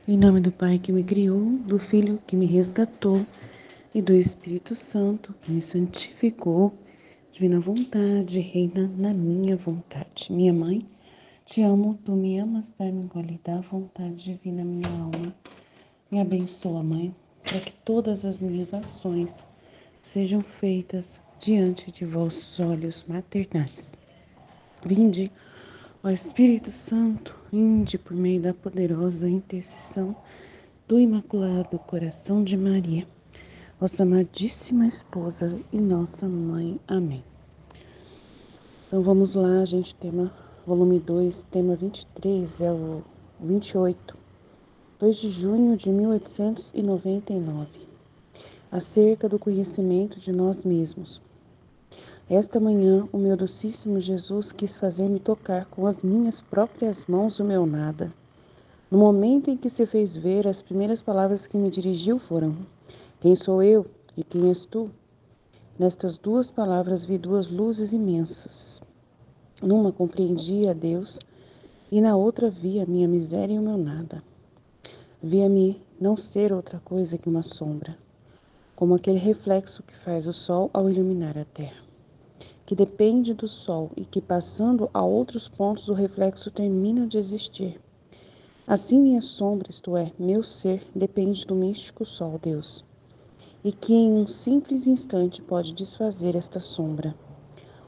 Em nome do Pai que me criou, do Filho que me resgatou e do Espírito Santo que me santificou, divina vontade, reina na minha vontade. Minha mãe, te amo, tu me amas, dai-me qualidade, vontade divina, minha alma. Me abençoa, Mãe, para que todas as minhas ações sejam feitas diante de vossos olhos maternais. Vinde, ó Espírito Santo, inde por meio da poderosa intercessão do Imaculado Coração de Maria, vossa amadíssima esposa e nossa mãe. Amém. Então vamos lá, gente, volume 2, tema 23, é o 28, 2 de junho de 1899, acerca do conhecimento de nós mesmos. Esta manhã, o meu docíssimo Jesus quis fazer-me tocar com as minhas próprias mãos o meu nada. No momento em que se fez ver, as primeiras palavras que me dirigiu foram: quem sou eu e quem és tu? Nestas duas palavras vi duas luzes imensas. Numa compreendi a Deus e na outra vi a minha miséria e o meu nada. Via-me não ser outra coisa que uma sombra, como aquele reflexo que faz o sol ao iluminar a terra, que depende do sol e que, passando a outros pontos, o reflexo termina de existir. Assim minha sombra, isto é, meu ser, depende do místico sol, Deus, e que em um simples instante pode desfazer esta sombra.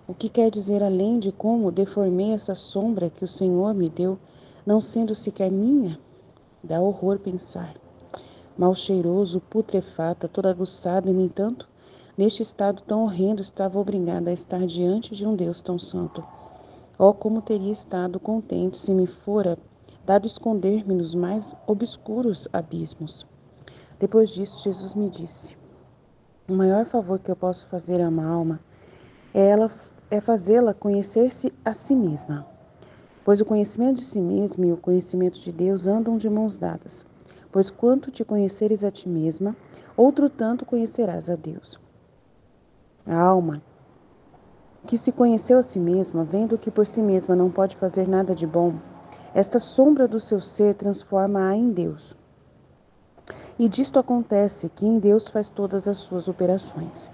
O que quer dizer além de como deformei essa sombra que o Senhor me deu, não sendo sequer minha? Dá horror pensar. Mal cheiroso, putrefata, toda aguçada, e, no entanto, neste estado tão horrendo, estava obrigada a estar diante de um Deus tão santo. Oh, como teria estado contente se me fora dado esconder-me nos mais obscuros abismos. Depois disso, Jesus me disse: o maior favor que eu posso fazer a uma alma é fazê-la conhecer-se a si mesma. Pois o conhecimento de si mesmo e o conhecimento de Deus andam de mãos dadas. Pois quanto te conheceres a ti mesma, outro tanto conhecerás a Deus. A alma, que se conheceu a si mesma, vendo que por si mesma não pode fazer nada de bom, esta sombra do seu ser transforma-a em Deus. E disto acontece que em Deus faz todas as suas operações.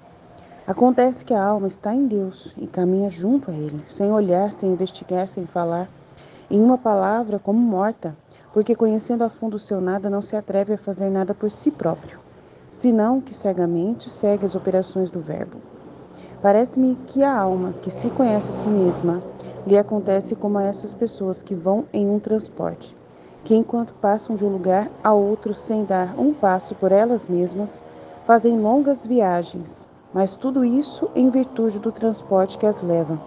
Acontece que a alma está em Deus e caminha junto a Ele, sem olhar, sem investigar, sem falar, em uma palavra como morta, porque conhecendo a fundo o seu nada não se atreve a fazer nada por si próprio, senão que cegamente segue as operações do Verbo. Parece-me que a alma, que se conhece a si mesma, lhe acontece como a essas pessoas que vão em um transporte, que enquanto passam de um lugar a outro sem dar um passo por elas mesmas, fazem longas viagens, mas tudo isso em virtude do transporte que as leva.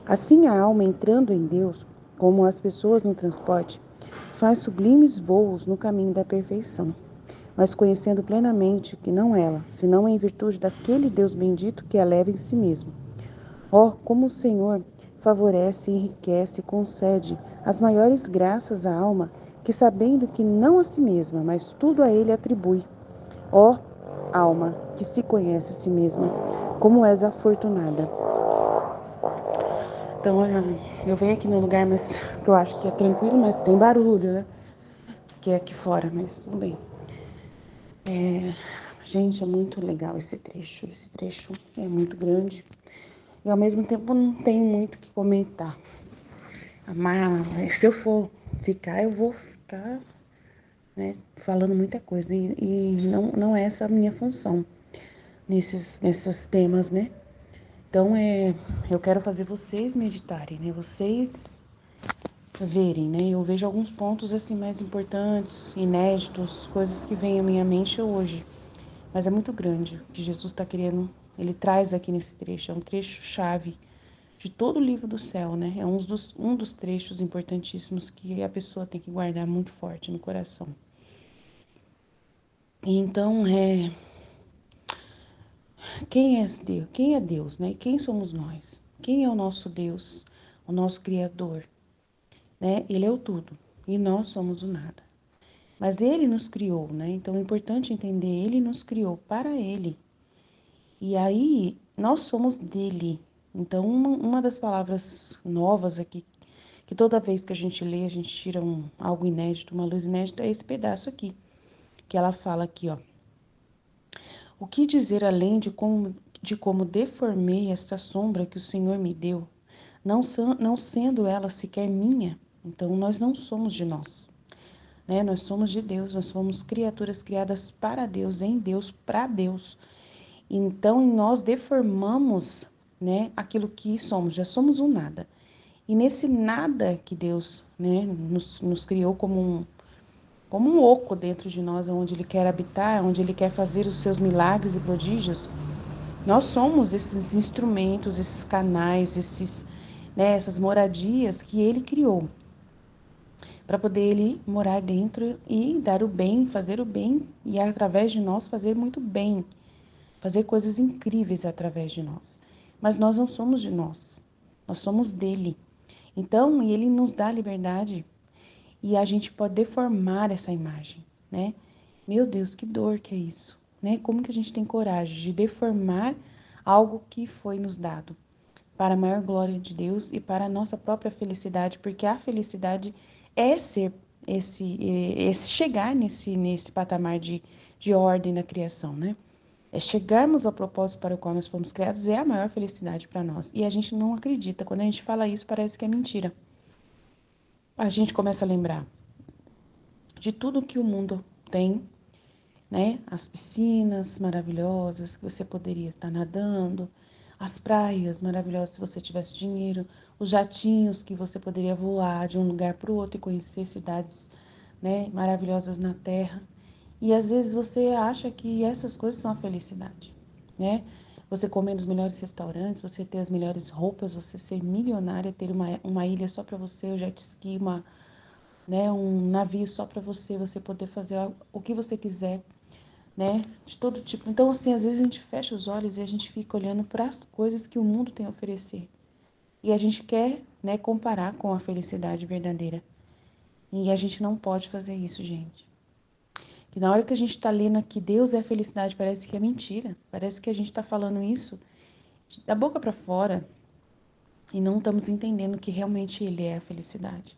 Assim a alma entrando em Deus, como as pessoas no transporte, faz sublimes voos no caminho da perfeição, mas conhecendo plenamente que não ela, senão em virtude daquele Deus bendito que a leva em si mesmo. Oh, como o Senhor favorece, enriquece e concede as maiores graças à alma, que sabendo que não a si mesma, mas tudo a Ele atribui. Ó alma, que se conhece a si mesma, como és afortunada. Então, olha, eu venho aqui num lugar mas, que eu acho que é tranquilo, mas tem barulho, né? Que é aqui fora, mas tudo bem. Gente, é muito legal esse trecho. Esse trecho é muito grande e ao mesmo tempo não tenho muito o que comentar. Mas se eu for ficar, eu vou ficar, né, falando muita coisa. E não é essa a minha função nesses temas, né? Então, eu quero fazer vocês meditarem, né? Vocês verem, né? Eu vejo alguns pontos assim mais importantes, inéditos, coisas que vêm à minha mente hoje. Mas é muito grande o que Jesus está querendo. Ele traz aqui nesse trecho. É um trecho chave de todo o livro do céu, né? É um dos trechos importantíssimos que a pessoa tem que guardar muito forte no coração. Então, quem é Deus? Quem é Deus, né? Quem somos nós? Quem é o nosso Deus, o nosso Criador, né? Ele é o tudo e nós somos o nada. Mas Ele nos criou, né? Então é importante entender, Ele nos criou para Ele. E aí, nós somos dele. Então, uma das palavras novas aqui que toda vez que a gente lê, a gente tira algo inédito, uma luz inédita, é esse pedaço aqui, que ela fala aqui, ó. O que dizer além de como deformei esta sombra que o Senhor me deu, não sendo ela sequer minha? Então, nós não somos de nós, né? Nós somos de Deus, nós somos criaturas criadas para Deus, em Deus, para Deus. Então, nós deformamos, né, aquilo que somos, já somos um nada. E nesse nada que Deus, né, nos criou como um oco dentro de nós, onde Ele quer habitar, onde Ele quer fazer os seus milagres e prodígios, nós somos esses instrumentos, esses canais, né, essas moradias que Ele criou para poder Ele morar dentro e dar o bem, fazer o bem e através de nós fazer muito bem, fazer coisas incríveis através de nós. Mas nós não somos de nós somos dele. Então, Ele nos dá liberdade e a gente pode deformar essa imagem, né? Meu Deus, que dor que é isso, né? Como que a gente tem coragem de deformar algo que foi nos dado para a maior glória de Deus e para a nossa própria felicidade, porque a felicidade é ser esse chegar nesse patamar de ordem na criação, né? É chegarmos ao propósito para o qual nós fomos criados é a maior felicidade para nós. E a gente não acredita. Quando a gente fala isso, parece que é mentira. A gente começa a lembrar de tudo que o mundo tem, né? As piscinas maravilhosas que você poderia estar nadando, as praias maravilhosas se você tivesse dinheiro, os jatinhos que você poderia voar de um lugar para o outro e conhecer cidades, né, maravilhosas na Terra. E às vezes você acha que essas coisas são a felicidade, né? Você comer nos melhores restaurantes, você ter as melhores roupas, você ser milionária, ter uma ilha só para você, o jet ski, né, um navio só para você, você poder fazer o que você quiser, né, de todo tipo. Então, assim, às vezes a gente fecha os olhos e a gente fica olhando para as coisas que o mundo tem a oferecer. E a gente quer, né, comparar com a felicidade verdadeira. E a gente não pode fazer isso, gente. Que na hora que a gente está lendo que Deus é a felicidade, parece que é mentira. Parece que a gente está falando isso da boca para fora e não estamos entendendo que realmente Ele é a felicidade.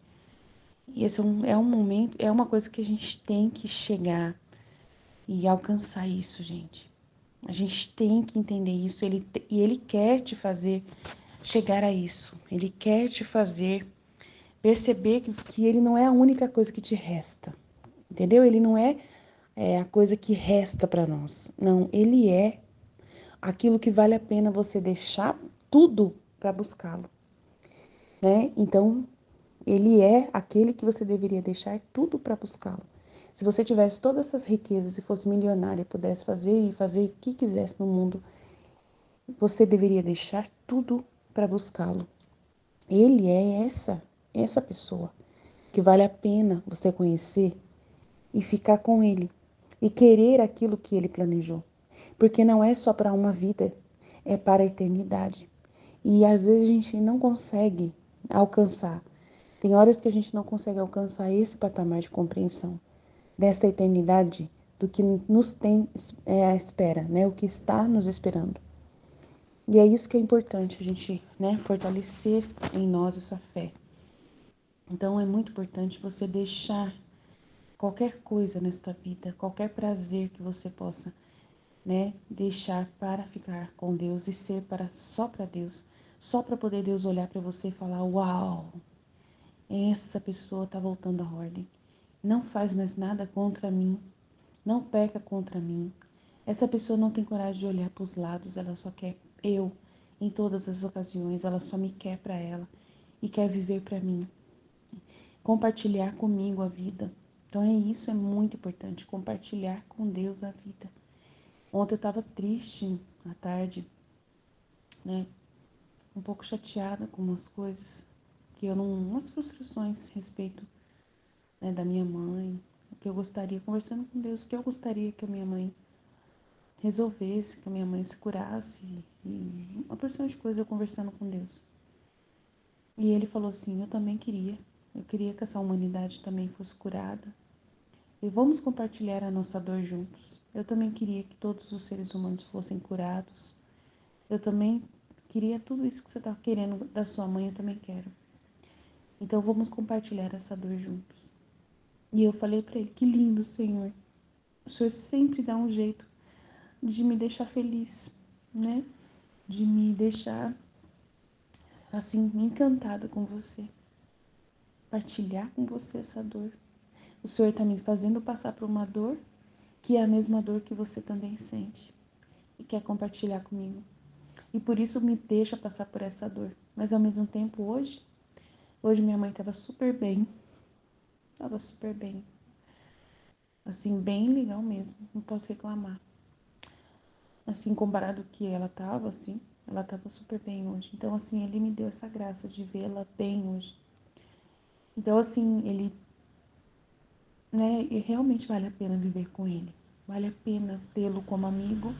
E esse é um momento, é uma coisa que a gente tem que chegar e alcançar isso, gente. A gente tem que entender isso. E Ele quer te fazer chegar a isso. Ele quer te fazer perceber que Ele não é a única coisa que te resta. Entendeu? Ele não é a coisa que resta para nós. Não, Ele é aquilo que vale a pena você deixar tudo para buscá-lo, né? Então, Ele é aquele que você deveria deixar tudo para buscá-lo. Se você tivesse todas essas riquezas e fosse milionária, pudesse fazer o que quisesse no mundo, você deveria deixar tudo para buscá-lo. Ele é essa pessoa que vale a pena você conhecer e ficar com ele e querer aquilo que ele planejou. Porque não é só para uma vida, é para a eternidade. E às vezes a gente não consegue alcançar. Tem horas que a gente não consegue alcançar esse patamar de compreensão dessa eternidade do que nos tem à espera, né? O que está nos esperando. E é isso que é importante a gente, né, fortalecer em nós essa fé. Então é muito importante você deixar qualquer coisa nesta vida, qualquer prazer que você possa, né, deixar para ficar com Deus e ser só para Deus, só para poder Deus olhar para você e falar: "Uau, essa pessoa está voltando à ordem. Não faz mais nada contra mim, não peca contra mim. Essa pessoa não tem coragem de olhar para os lados, ela só quer eu em todas as ocasiões, ela só me quer para ela e quer viver para mim, compartilhar comigo a vida." Então é isso, é muito importante, compartilhar com Deus a vida. Ontem eu estava triste à tarde, né? Um pouco chateada com umas coisas que eu não, umas frustrações a respeito, né, da minha mãe, o que eu gostaria, conversando com Deus, o que eu gostaria que a minha mãe resolvesse, que a minha mãe se curasse e uma porção de coisas eu conversando com Deus. E ele falou assim: eu queria que essa humanidade também fosse curada. E vamos compartilhar a nossa dor juntos. Eu também queria que todos os seres humanos fossem curados. Eu também queria tudo isso que você está querendo da sua mãe, eu também quero. Então vamos compartilhar essa dor juntos. E eu falei para ele, que lindo, Senhor. O Senhor sempre dá um jeito de me deixar feliz, né? De me deixar, assim, encantada com você. Partilhar com você essa dor. O Senhor está me fazendo passar por uma dor que é a mesma dor que você também sente e quer compartilhar comigo. E por isso me deixa passar por essa dor. Mas ao mesmo tempo, hoje minha mãe estava super bem. Estava super bem. Assim, bem legal mesmo. Não posso reclamar. Assim, comparado ao que ela estava, assim, ela estava super bem hoje. Então, assim, ele me deu essa graça de vê-la bem hoje. Então, assim, ele, né, e realmente vale a pena viver com ele. Vale a pena tê-lo como amigo.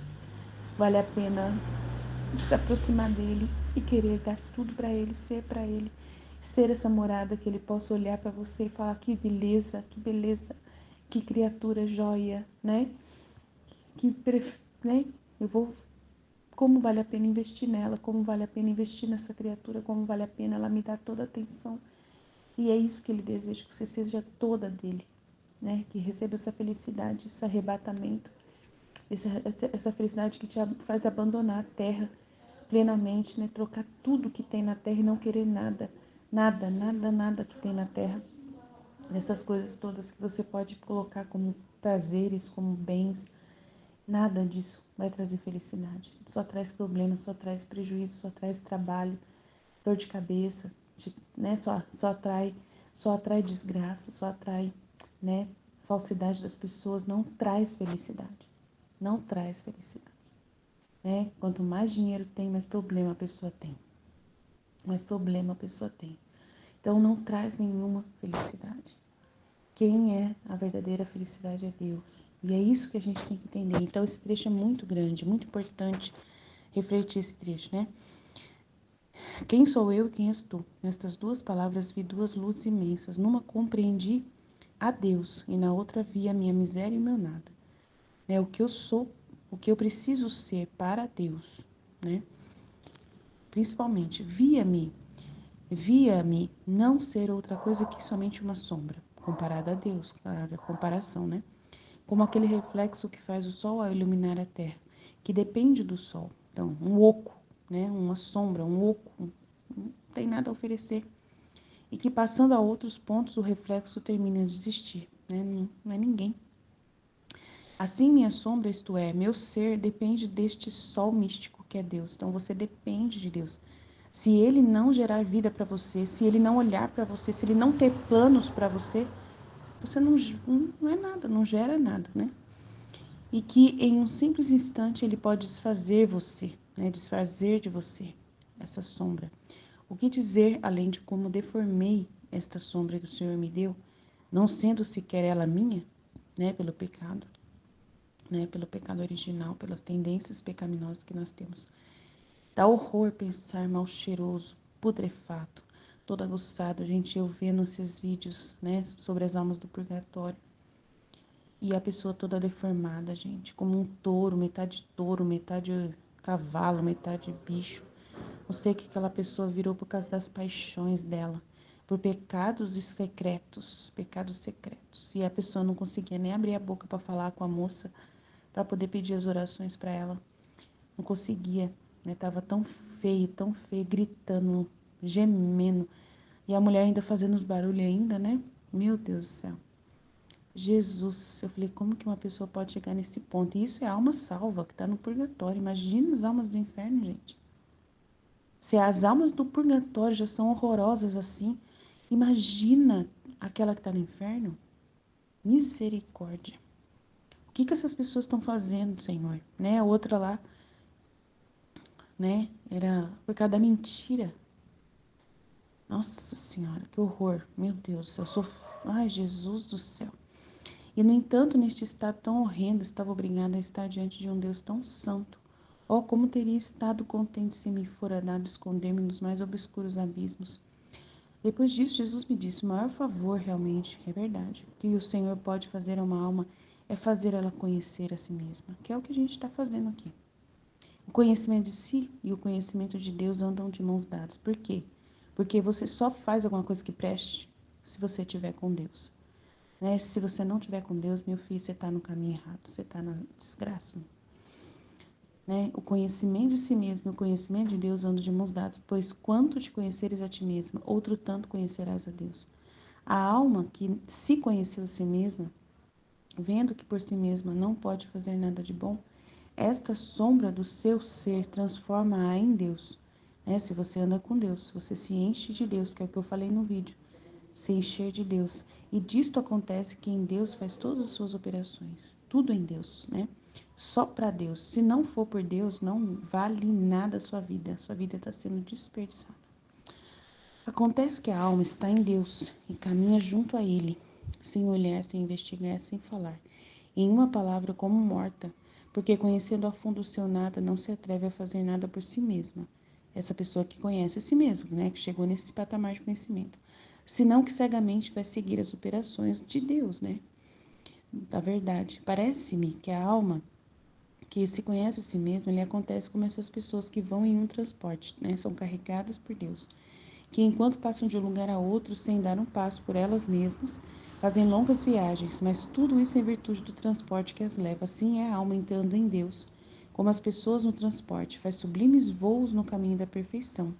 Vale a pena se aproximar dele e querer dar tudo para ele, ser essa morada que ele possa olhar para você e falar que beleza, que criatura joia, né? Né? Eu vou, como vale a pena investir nela, como vale a pena investir nessa criatura, como vale a pena ela me dar toda a atenção. E é isso que ele deseja, que você seja toda dele, né? Que receba essa felicidade, esse arrebatamento, essa felicidade que te faz abandonar a terra plenamente, né? Trocar tudo que tem na terra e não querer nada, nada que tem na terra. Essas coisas todas que você pode colocar como prazeres, como bens, nada disso vai trazer felicidade. Só traz problemas, só traz prejuízo, só traz trabalho, dor de cabeça, né? Só atrai desgraça, só atrai, né? Falsidade das pessoas, não traz felicidade. Não traz felicidade, né? Quanto mais dinheiro tem, mais problema a pessoa tem. Mais problema a pessoa tem. Então não traz nenhuma felicidade. Quem é a verdadeira felicidade é Deus. E é isso que a gente tem que entender. Então esse trecho é muito grande, muito importante refletir esse trecho, né? Quem sou eu e quem és tu? Nestas duas palavras vi duas luzes imensas. Numa compreendi a Deus e na outra vi a minha miséria e o meu nada. Né? O que eu sou, o que eu preciso ser para Deus, né? Principalmente, via-me não ser outra coisa que somente uma sombra, comparada a Deus, claro, a comparação, né? Como aquele reflexo que faz o sol ao iluminar a terra, que depende do sol. Então, um oco, né? Uma sombra, um oco, não tem nada a oferecer. E que passando a outros pontos o reflexo termina de existir, né? Não é ninguém. Assim, minha sombra, isto é, meu ser, depende deste sol místico que é Deus. Então, você depende de Deus. Se ele não gerar vida para você, se ele não olhar para você, se ele não ter planos para você, você não é nada, não gera nada, né? E que em um simples instante ele pode desfazer você, né? Desfazer de você essa sombra. O que dizer além de como deformei esta sombra que o Senhor me deu, não sendo sequer ela minha, né? Pelo pecado, né? Pelo pecado original, pelas tendências pecaminosas que nós temos. Dá horror pensar mal cheiroso, putrefato, todo aguçado. Gente, eu vendo esses vídeos, né, sobre as almas do purgatório. E a pessoa toda deformada, gente, como um touro, metade cavalo, metade bicho. Não sei o que aquela pessoa virou por causa das paixões dela, por pecados secretos. E a pessoa não conseguia nem abrir a boca para falar com a moça, para poder pedir as orações para ela. Não conseguia, né? Tava tão feio, gritando, gemendo. E a mulher ainda fazendo os barulhos ainda, né? Meu Deus do céu. Jesus, eu falei, como que uma pessoa pode chegar nesse ponto? E isso é alma salva, que tá no purgatório. Imagina as almas do inferno, gente. Se as almas do purgatório já são horrorosas assim, imagina aquela que tá no inferno. Misericórdia. O que que essas pessoas estão fazendo, Senhor? Né? A outra lá, né? Era por causa da mentira. Nossa Senhora, que horror. Meu Deus, eu sou... Ai, Jesus do céu. E, no entanto, neste estado tão horrendo, estava obrigada a estar diante de um Deus tão santo. Oh, como teria estado contente se me fora dado esconder-me nos mais obscuros abismos. Depois disso, Jesus me disse, o maior favor, realmente, é verdade, que o Senhor pode fazer a uma alma é fazer ela conhecer a si mesma, que é o que a gente está fazendo aqui. O conhecimento de si e o conhecimento de Deus andam de mãos dadas. Por quê? Porque você só faz alguma coisa que preste se você estiver com Deus. Né? Se você não estiver com Deus, meu filho, você está no caminho errado, você está na desgraça. Né? O conhecimento de si mesmo e o conhecimento de Deus andam de mãos dadas, pois quanto te conheceres a ti mesma, outro tanto conhecerás a Deus. A alma que se conheceu a si mesma, vendo que por si mesma não pode fazer nada de bom, esta sombra do seu ser transforma-a em Deus. Né? Se você anda com Deus, se você se enche de Deus, que é o que eu falei no vídeo, se encher de Deus. E disto acontece que em Deus faz todas as suas operações. Tudo em Deus, né? Só para Deus. Se não for por Deus, não vale nada a sua vida. Sua vida está sendo desperdiçada. Acontece que a alma está em Deus e caminha junto a Ele, sem olhar, sem investigar, sem falar. Em uma palavra, como morta, porque conhecendo a fundo o seu nada, não se atreve a fazer nada por si mesma. Essa pessoa que conhece a si mesma, né? Que chegou nesse patamar de conhecimento. Senão que cegamente vai seguir as operações de Deus, né? Da verdade. Parece-me que a alma que se conhece a si mesma, ele acontece como essas pessoas que vão em um transporte, né? São carregadas por Deus, que enquanto passam de um lugar a outro sem dar um passo por elas mesmas, fazem longas viagens, mas tudo isso em virtude do transporte que as leva. Assim é a alma entrando em Deus, como as pessoas no transporte, faz sublimes voos no caminho da perfeição,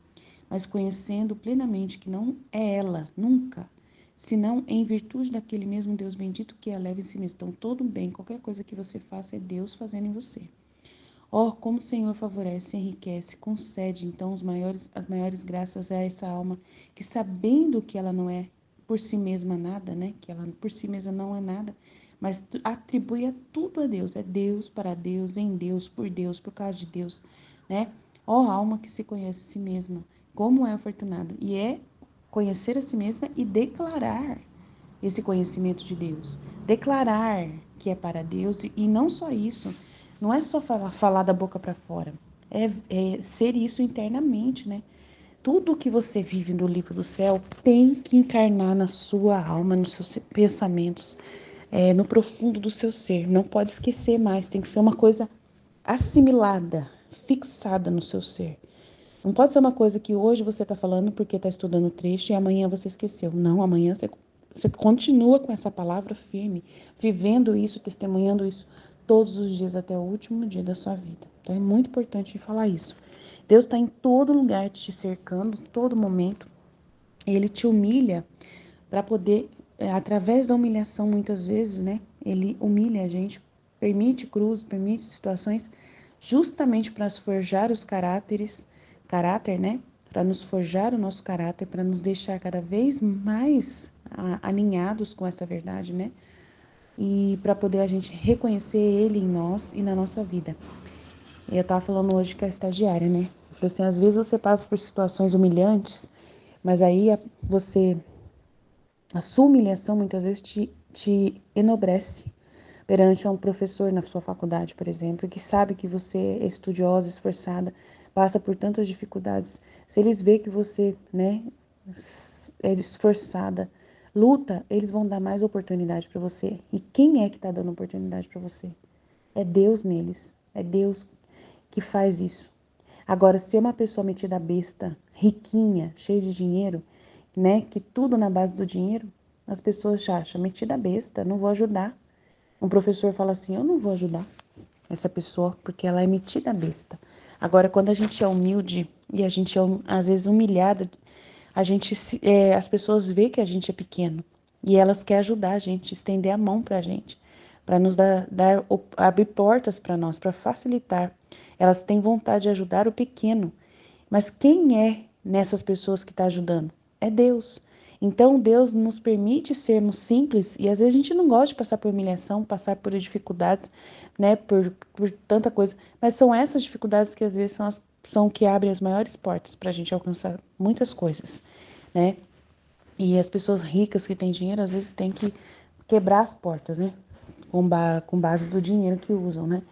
mas conhecendo plenamente que não é ela, nunca, senão em virtude daquele mesmo Deus bendito que a leva em si mesmo. Então, todo bem, qualquer coisa que você faça é Deus fazendo em você. Oh, como o Senhor favorece, enriquece, concede então as maiores graças a essa alma que, sabendo que ela não é por si mesma nada, né? Que ela por si mesma não é nada, mas atribui a tudo a Deus. É Deus, para Deus, em Deus, por causa de Deus, né? Ó, alma que se conhece a si mesma, como é afortunada. E é conhecer a si mesma e declarar esse conhecimento de Deus. Declarar que é para Deus e não só isso, não é só falar da boca para fora, é ser isso internamente, né? Tudo que você vive no livro do céu tem que encarnar na sua alma, nos seus pensamentos, no profundo do seu ser. Não pode esquecer mais, tem que ser uma coisa assimilada, fixada no seu ser. Não pode ser uma coisa que hoje você está falando porque está estudando o trecho e amanhã você esqueceu. Não, amanhã você continua com essa palavra firme, vivendo isso, testemunhando isso todos os dias até o último dia da sua vida. Então é muito importante falar isso. Deus está em todo lugar te cercando, todo momento. E Ele te humilha para poder, através da humilhação muitas vezes, né? Ele humilha a gente, permite cruzes, permite situações, justamente para nos forjar os caráter, né? Para nos forjar o nosso caráter, para nos deixar cada vez mais alinhados com essa verdade, né? E para poder a gente reconhecer Ele em nós e na nossa vida. Eu estava falando hoje com a estagiária, né? Eu falei assim, às vezes você passa por situações humilhantes, mas aí a sua humilhação muitas vezes te enobrece perante um professor na sua faculdade, por exemplo, que sabe que você é estudiosa, esforçada, passa por tantas dificuldades. Se eles verem que você, né, é esforçada, luta, eles vão dar mais oportunidade para você. E quem é que está dando oportunidade para você? É Deus neles. É Deus que faz isso. Agora, se é uma pessoa metida besta, riquinha, cheia de dinheiro, né, que tudo na base do dinheiro, as pessoas já acham metida besta, não vou ajudar. Um professor fala assim, eu não vou ajudar essa pessoa porque ela é metida besta. Agora, quando a gente é humilde e a gente é, às vezes, humilhada, as pessoas veem que a gente é pequeno e elas querem ajudar a gente, estender a mão para a gente, para nos abrir portas para nós, para facilitar. Elas têm vontade de ajudar o pequeno. Mas quem é nessas pessoas que está ajudando? É Deus. Então Deus nos permite sermos simples e às vezes a gente não gosta de passar por humilhação, passar por dificuldades, né, por tanta coisa. Mas são essas dificuldades que às vezes são que abrem as maiores portas para a gente alcançar muitas coisas, né? E as pessoas ricas que têm dinheiro às vezes têm que quebrar as portas, né? Com base do dinheiro que usam, né?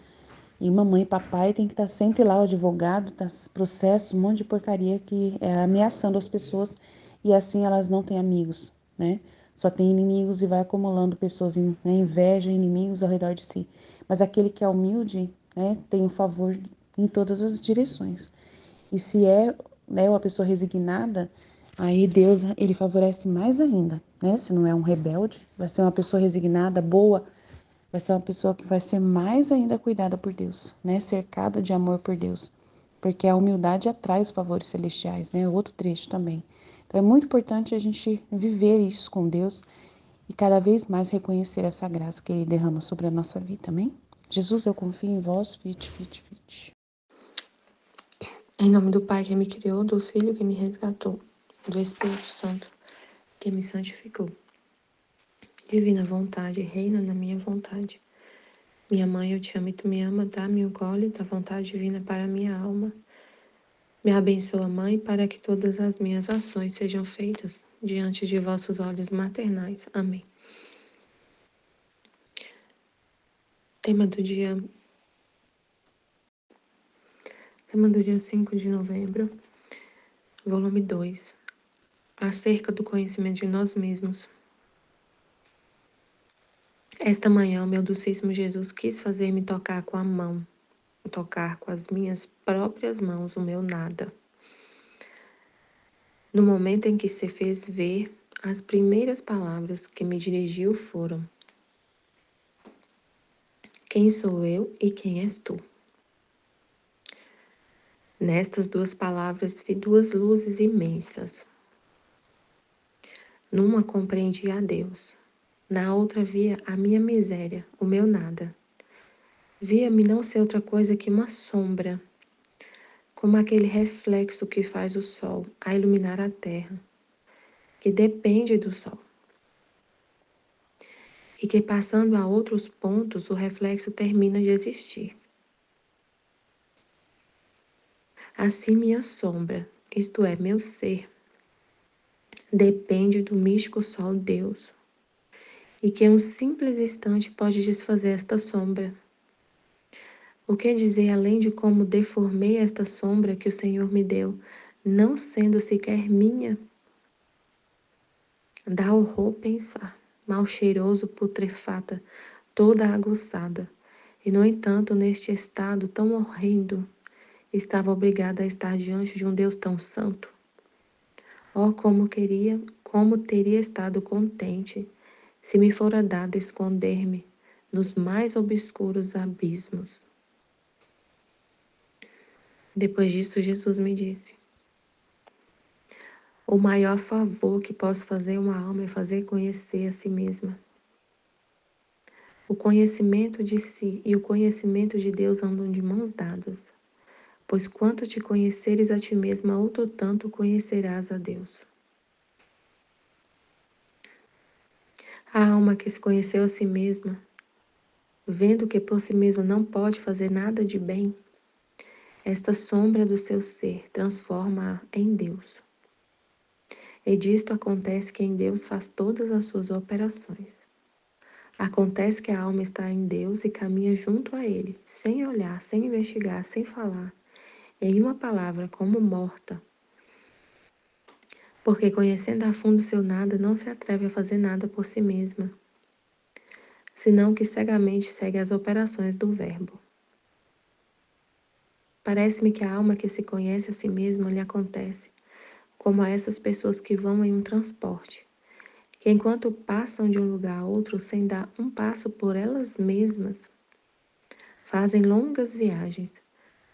E mamãe e papai tem que estar sempre lá, o advogado, tá, processo, um monte de porcaria que é ameaçando as pessoas e assim elas não têm amigos, né? Só tem inimigos e vai acumulando pessoas, né, inveja, inimigos ao redor de si. Mas aquele que é humilde, né, tem o favor em todas as direções. E se é, né, uma pessoa resignada, Aí Deus, ele favorece mais ainda, né? Se não é um rebelde, vai ser uma pessoa resignada, boa, vai ser uma pessoa que vai ser mais ainda cuidada por Deus, né? Cercada de amor por Deus. Porque a humildade atrai os favores celestiais, né? Outro trecho também. Então é muito importante a gente viver isso com Deus e cada vez mais reconhecer essa graça que Ele derrama sobre a nossa vida, amém? Jesus, eu confio em vós, fit, fit, fit. Em nome do Pai que me criou, do Filho que me resgatou, do Espírito Santo que me santificou. Divina vontade, reina na minha vontade. Minha mãe, eu te amo e tu me ama, dá-me o gole da vontade divina para a minha alma. Me abençoa, Mãe, para que todas as minhas ações sejam feitas diante de vossos olhos maternais. Amém. Tema do dia 5 de novembro, volume 2. Acerca do conhecimento de nós mesmos. Esta manhã, o meu docíssimo Jesus quis fazer-me tocar com a mão, tocar com as minhas próprias mãos o meu nada. No momento em que se fez ver, as primeiras palavras que me dirigiu foram: quem sou eu e quem és tu? Nestas duas palavras vi duas luzes imensas. Numa compreendi a Deus, na outra via a minha miséria, o meu nada. Via-me não ser outra coisa que uma sombra, como aquele reflexo que faz o sol a iluminar a terra, que depende do sol. E que passando a outros pontos, o reflexo termina de existir. Assim minha sombra, isto é, meu ser, depende do místico sol Deus, e que em um simples instante pode desfazer esta sombra. O que dizer além de como deformei esta sombra que o Senhor me deu, não sendo sequer minha? Dá horror pensar, mal cheiroso, putrefata, toda aguçada. E, no entanto, neste estado tão horrendo, estava obrigada a estar diante de um Deus tão santo. Oh, como teria estado contente, se me fora dado esconder-me nos mais obscuros abismos. Depois disso, Jesus me disse: o maior favor que posso fazer a uma alma é fazer conhecer a si mesma. O conhecimento de si e o conhecimento de Deus andam de mãos dadas, pois quanto te conheceres a ti mesma, outro tanto conhecerás a Deus. A alma que se conheceu a si mesma, vendo que por si mesma não pode fazer nada de bem, esta sombra do seu ser transforma-a em Deus. E disto acontece que em Deus faz todas as suas operações. Acontece que a alma está em Deus e caminha junto a Ele, sem olhar, sem investigar, sem falar, em uma palavra, como morta. Porque conhecendo a fundo seu nada, não se atreve a fazer nada por si mesma, senão que cegamente segue as operações do Verbo. Parece-me que a alma que se conhece a si mesma lhe acontece, como a essas pessoas que vão em um transporte, que enquanto passam de um lugar a outro sem dar um passo por elas mesmas, fazem longas viagens,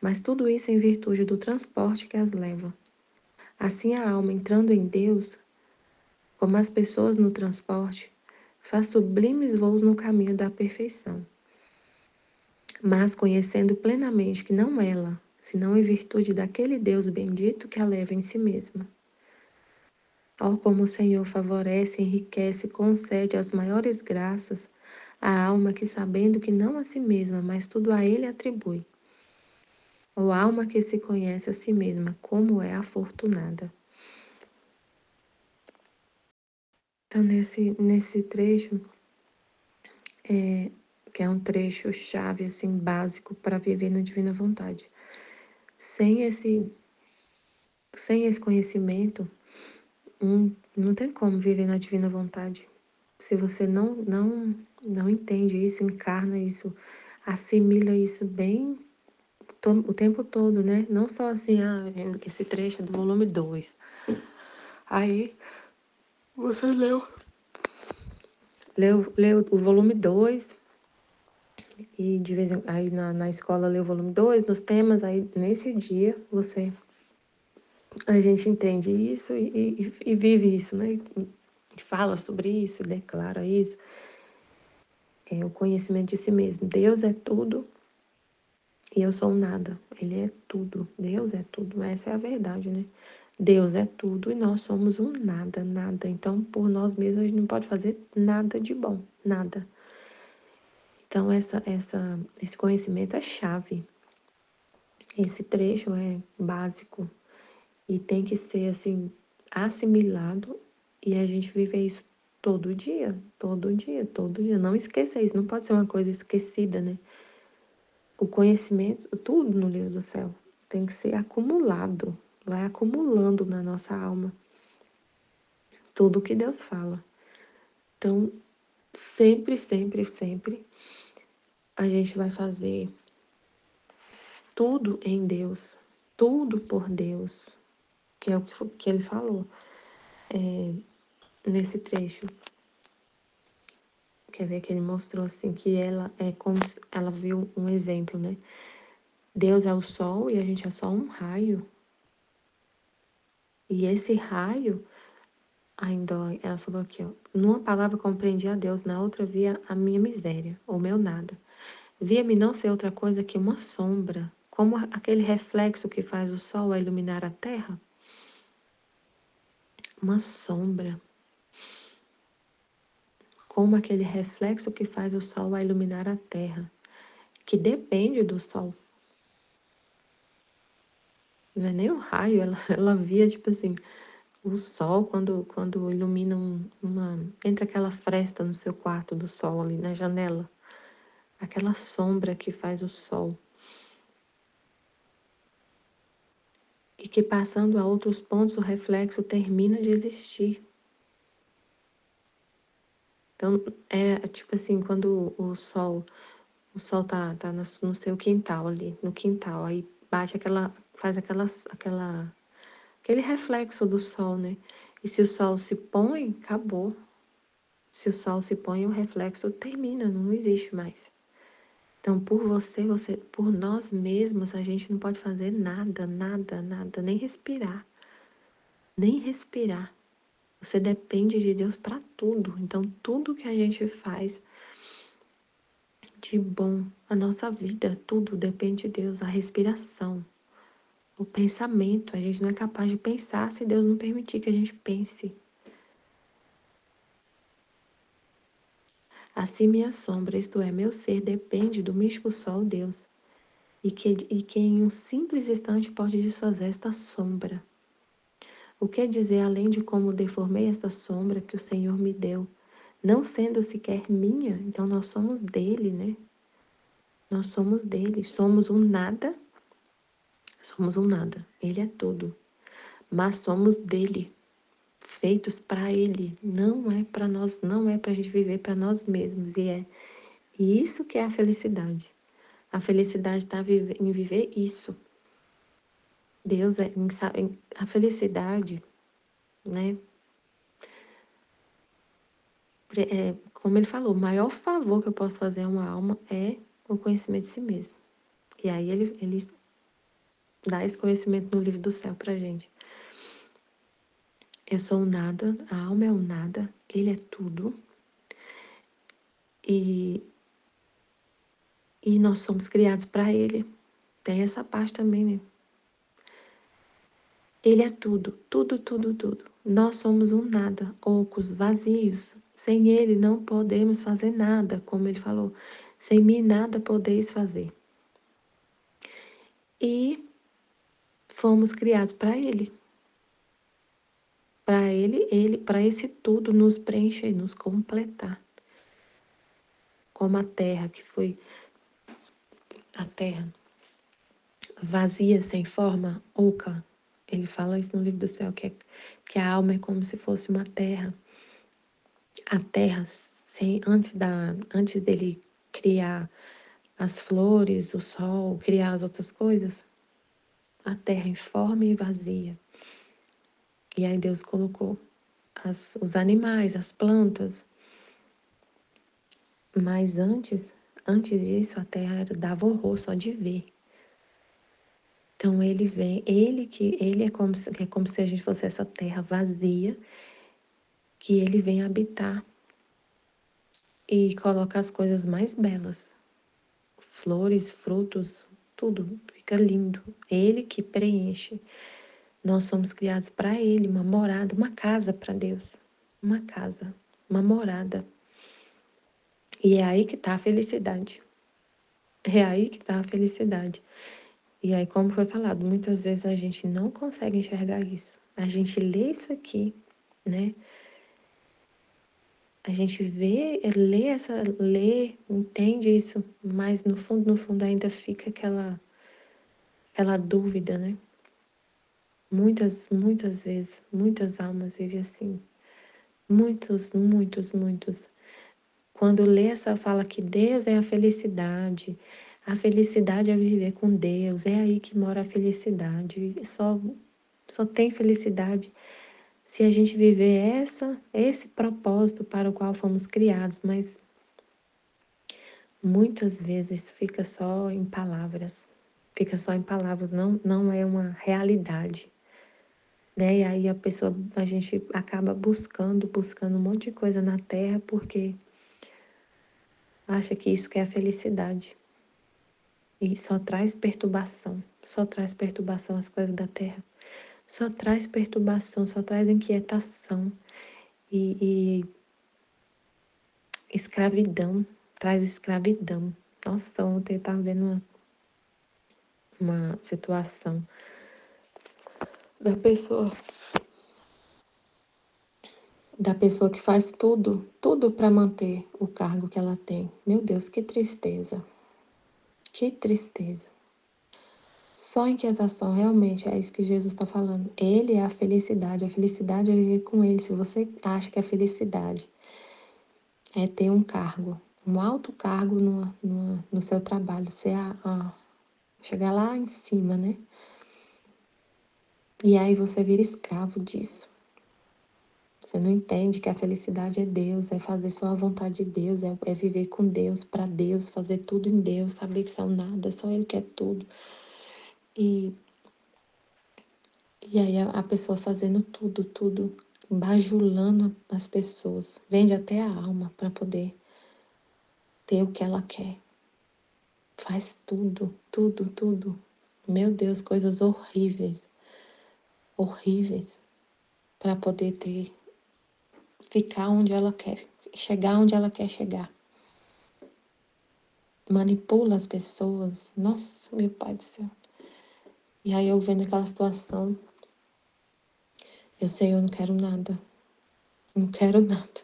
mas tudo isso em virtude do transporte que as leva. Assim a alma entrando em Deus, como as pessoas no transporte, faz sublimes voos no caminho da perfeição. Mas conhecendo plenamente que não ela, senão em virtude daquele Deus bendito que a leva em si mesma. Ó, como o Senhor favorece, enriquece, concede as maiores graças à alma que, sabendo que não a si mesma, mas tudo a Ele atribui. Ó, alma que se conhece a si mesma, como é afortunada. Então, nesse trecho, que é um trecho chave, assim, básico para viver na divina vontade. Sem esse conhecimento, não tem como viver na divina vontade. Se você não entende isso, encarna isso, assimila isso bem o tempo todo, né? Não só assim, esse trecho é do volume 2. Aí você leu o volume 2 e de vez em aí na escola leu o volume 2 nos temas, aí nesse dia a gente entende isso e vive isso, né? E fala sobre isso, e declara isso. É o conhecimento de si mesmo. Deus é tudo e eu sou nada. Ele é tudo. Deus é tudo. Essa é a verdade, né? Deus é tudo e nós somos um nada, nada. Então, por nós mesmos, a gente não pode fazer nada de bom, nada. Então, esse conhecimento é chave. Esse trecho é básico e tem que ser, assim, assimilado e a gente viver isso todo dia, todo dia, todo dia. Não esquecer isso, não pode ser uma coisa esquecida, né? O conhecimento, tudo no livro do céu, tem que ser acumulado, vai acumulando na nossa alma tudo o que Deus fala. Então, sempre, sempre, sempre, a gente vai fazer tudo em Deus, tudo por Deus, que é o que ele falou nesse trecho. Quer ver que ele mostrou assim, que ela é como se ela viu um exemplo, né? Deus é o sol e a gente é só um raio. E esse raio, ainda ela falou aqui, ó, numa palavra compreendi a Deus, na outra via a minha miséria, o meu nada. Via-me não ser outra coisa que uma sombra, como aquele reflexo que faz o sol a iluminar a terra. Uma sombra, como aquele reflexo que faz o sol a iluminar a terra, que depende do sol. Não é nem o raio, ela via, tipo assim, o sol quando ilumina entra aquela fresta no seu quarto do sol ali na janela. Aquela sombra que faz o sol. E que passando a outros pontos o reflexo termina de existir. Então, é tipo assim, quando o sol tá no seu quintal ali, no quintal, aí bate faz aquele reflexo do sol, né? E se o sol se põe, acabou. Se o sol se põe, o reflexo termina, não existe mais. Então, por nós mesmos, a gente não pode fazer nada, nada, nada, nem respirar. Nem respirar. Você depende de Deus para tudo. Então, tudo que a gente faz de bom, a nossa vida, tudo depende de Deus. A respiração, o pensamento. A gente não é capaz de pensar se Deus não permitir que a gente pense. Assim, minha sombra, isto é, meu ser, depende do místico sol Deus. E que em um simples instante pode desfazer esta sombra. O que dizer além de como deformei esta sombra que o Senhor me deu? Não sendo sequer minha, então nós somos dele, né? Nós somos dele, somos um nada. Somos um nada. Ele é tudo. Mas somos dele, feitos para ele. Não é para nós, não é para a gente viver para nós mesmos. E isso que é a felicidade. A felicidade está em viver isso. Deus é a felicidade, né? Como ele falou, o maior favor que eu posso fazer a uma alma é o conhecimento de si mesmo. E aí ele dá esse conhecimento no livro do céu pra gente. Eu sou o nada, a alma é o nada, ele é tudo. E, e nós somos criados para ele. Tem essa parte também, né? Ele é tudo, tudo, tudo, tudo. Nós somos um nada, ocos, vazios. Sem ele não podemos fazer nada, como ele falou. Sem mim nada podeis fazer. E fomos criados para ele. Para para esse tudo nos preencher e nos completar. Como a terra, que foi a terra vazia, sem forma, oca. Ele fala isso no livro do céu, que a alma é como se fosse uma terra. A terra, antes dele criar as flores, o sol, criar as outras coisas, a terra informe e vazia. E aí Deus colocou os animais, as plantas. Mas antes disso, a terra dava horror só de ver. Então ele vem, ele é como se a gente fosse essa terra vazia, que ele vem habitar e coloca as coisas mais belas, flores, frutos, tudo fica lindo. Ele que preenche. Nós somos criados para ele, uma morada, uma casa para Deus, uma casa, uma morada. E é aí que está a felicidade. É aí que está a felicidade. E aí, como foi falado, muitas vezes a gente não consegue enxergar isso. A gente lê isso aqui, né? A gente lê, entende isso, mas no fundo ainda fica aquela dúvida, né? Muitas vezes, muitas almas vivem assim. Muitos. Quando lê essa fala que Deus é a felicidade é viver com Deus, é aí que mora a felicidade. Só tem felicidade se a gente viver esse propósito para o qual fomos criados, mas muitas vezes fica só em palavras, não é uma realidade, né? E aí a gente acaba buscando um monte de coisa na terra porque acha que isso que é a felicidade. E só traz perturbação as coisas da terra. Só traz perturbação, só traz inquietação e escravidão, traz escravidão. Nossa, ontem eu estava vendo uma situação da pessoa, da pessoa que faz tudo para manter o cargo que ela tem. Meu Deus, que tristeza. Que tristeza. Só inquietação, realmente, é isso que Jesus está falando. Ele é a felicidade é viver com Ele. Se você acha que a felicidade é ter um cargo, um alto cargo no seu trabalho, chegar lá em cima, né? E aí você vira escravo disso. Você não entende que a felicidade é Deus, é fazer só a vontade de Deus, é viver com Deus, para Deus, fazer tudo em Deus, saber que são nada, só Ele quer tudo. E aí a pessoa fazendo tudo, bajulando as pessoas, vende até a alma para poder ter o que ela quer. Faz tudo. Meu Deus, coisas horríveis, para poder ficar onde ela quer, chegar onde ela quer chegar. Manipula as pessoas. Nossa, meu pai do céu. E aí eu vendo aquela situação, eu sei, eu não quero nada. Não quero nada.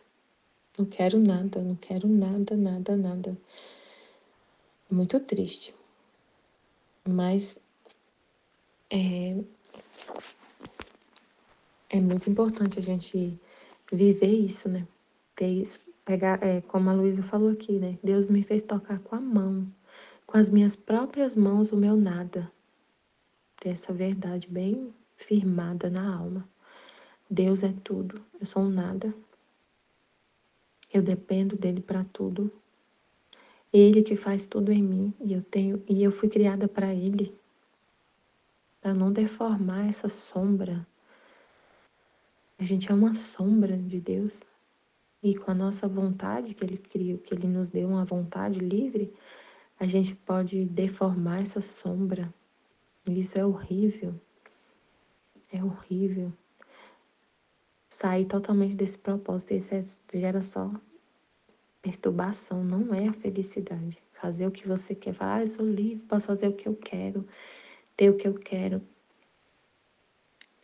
Não quero nada, não quero nada. Muito triste. Mas é muito importante a gente viver isso, né? Ter isso. Pegar, como a Luísa falou aqui, né? Deus me fez tocar com a mão, com as minhas próprias mãos, o meu nada. Ter essa verdade bem firmada na alma. Deus é tudo, eu sou um nada. Eu dependo dele para tudo. Ele que faz tudo em mim e eu fui criada para ele, para não deformar essa sombra. A gente é uma sombra de Deus e com a nossa vontade que ele criou, que ele nos deu uma vontade livre, a gente pode deformar essa sombra. E isso é horrível. É horrível. Sair totalmente desse propósito, gera só perturbação, não é a felicidade. Fazer o que você quer, falar, eu sou livre, posso fazer o que eu quero, ter o que eu quero,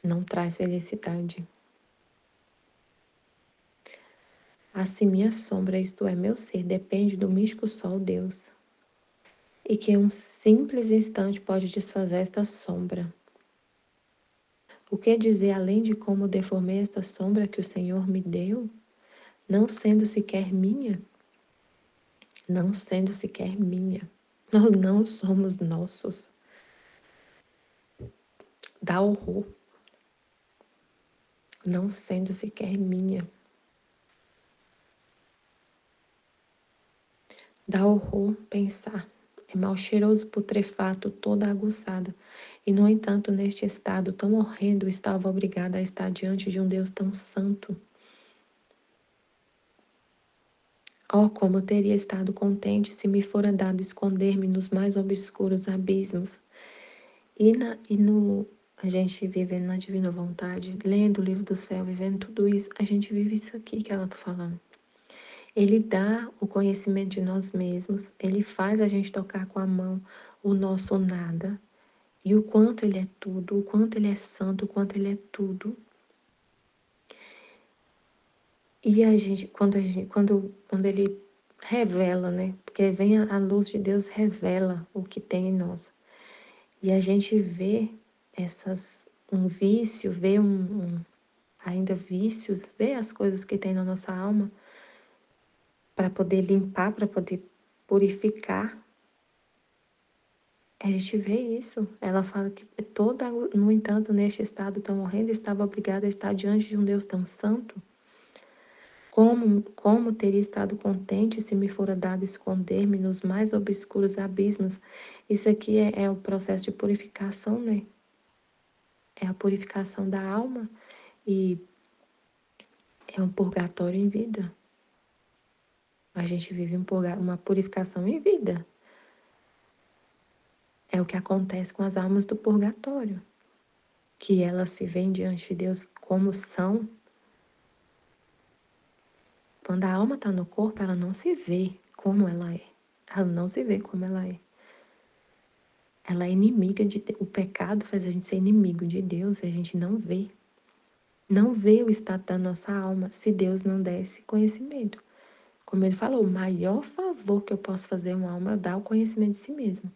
não traz felicidade. Assim minha sombra, isto é, meu ser, depende do místico sol Deus, e que um simples instante pode desfazer esta sombra. O que dizer além de como deformei esta sombra que o Senhor me deu, não sendo sequer minha? Não sendo sequer minha. Nós não somos nossos. Dá horror. não sendo sequer minha. Dá horror pensar. É mal cheiroso, putrefato, toda aguçada. E, no entanto, neste estado tão horrendo, estava obrigada a estar diante de um Deus tão santo. Oh, como teria estado contente se me fora dado esconder-me nos mais obscuros abismos. A gente vivendo na divina vontade, lendo o livro do céu, vivendo tudo isso, a gente vive isso aqui que ela está falando. Ele dá o conhecimento de nós mesmos, ele faz a gente tocar com a mão o nosso nada, e o quanto ele é tudo, o quanto ele é santo, o quanto ele é tudo. E quando ele revela, né? Porque vem a luz de Deus, revela o que tem em nós. E a gente vê um vício, vê ainda vícios, vê as coisas que tem na nossa alma para poder limpar, para poder purificar. A gente vê isso. Ela fala que no entanto, neste estado tão horrendo, estava obrigada a estar diante de um Deus tão santo. Como teria estado contente se me fora dado esconder-me nos mais obscuros abismos? Isso aqui é o processo de purificação, né? É a purificação da alma e é um purgatório em vida. A gente vive uma purificação em vida. É o que acontece com as almas do purgatório, que elas se veem diante de Deus como são. Quando a alma está no corpo, ela não se vê como ela é. Ela não se vê como ela é. Ela é inimiga de Deus. O pecado faz a gente ser inimigo de Deus e a gente não vê. Não vê o estado da nossa alma se Deus não der esse conhecimento. Como ele falou, o maior favor que eu posso fazer a uma alma é dar o conhecimento de si mesma.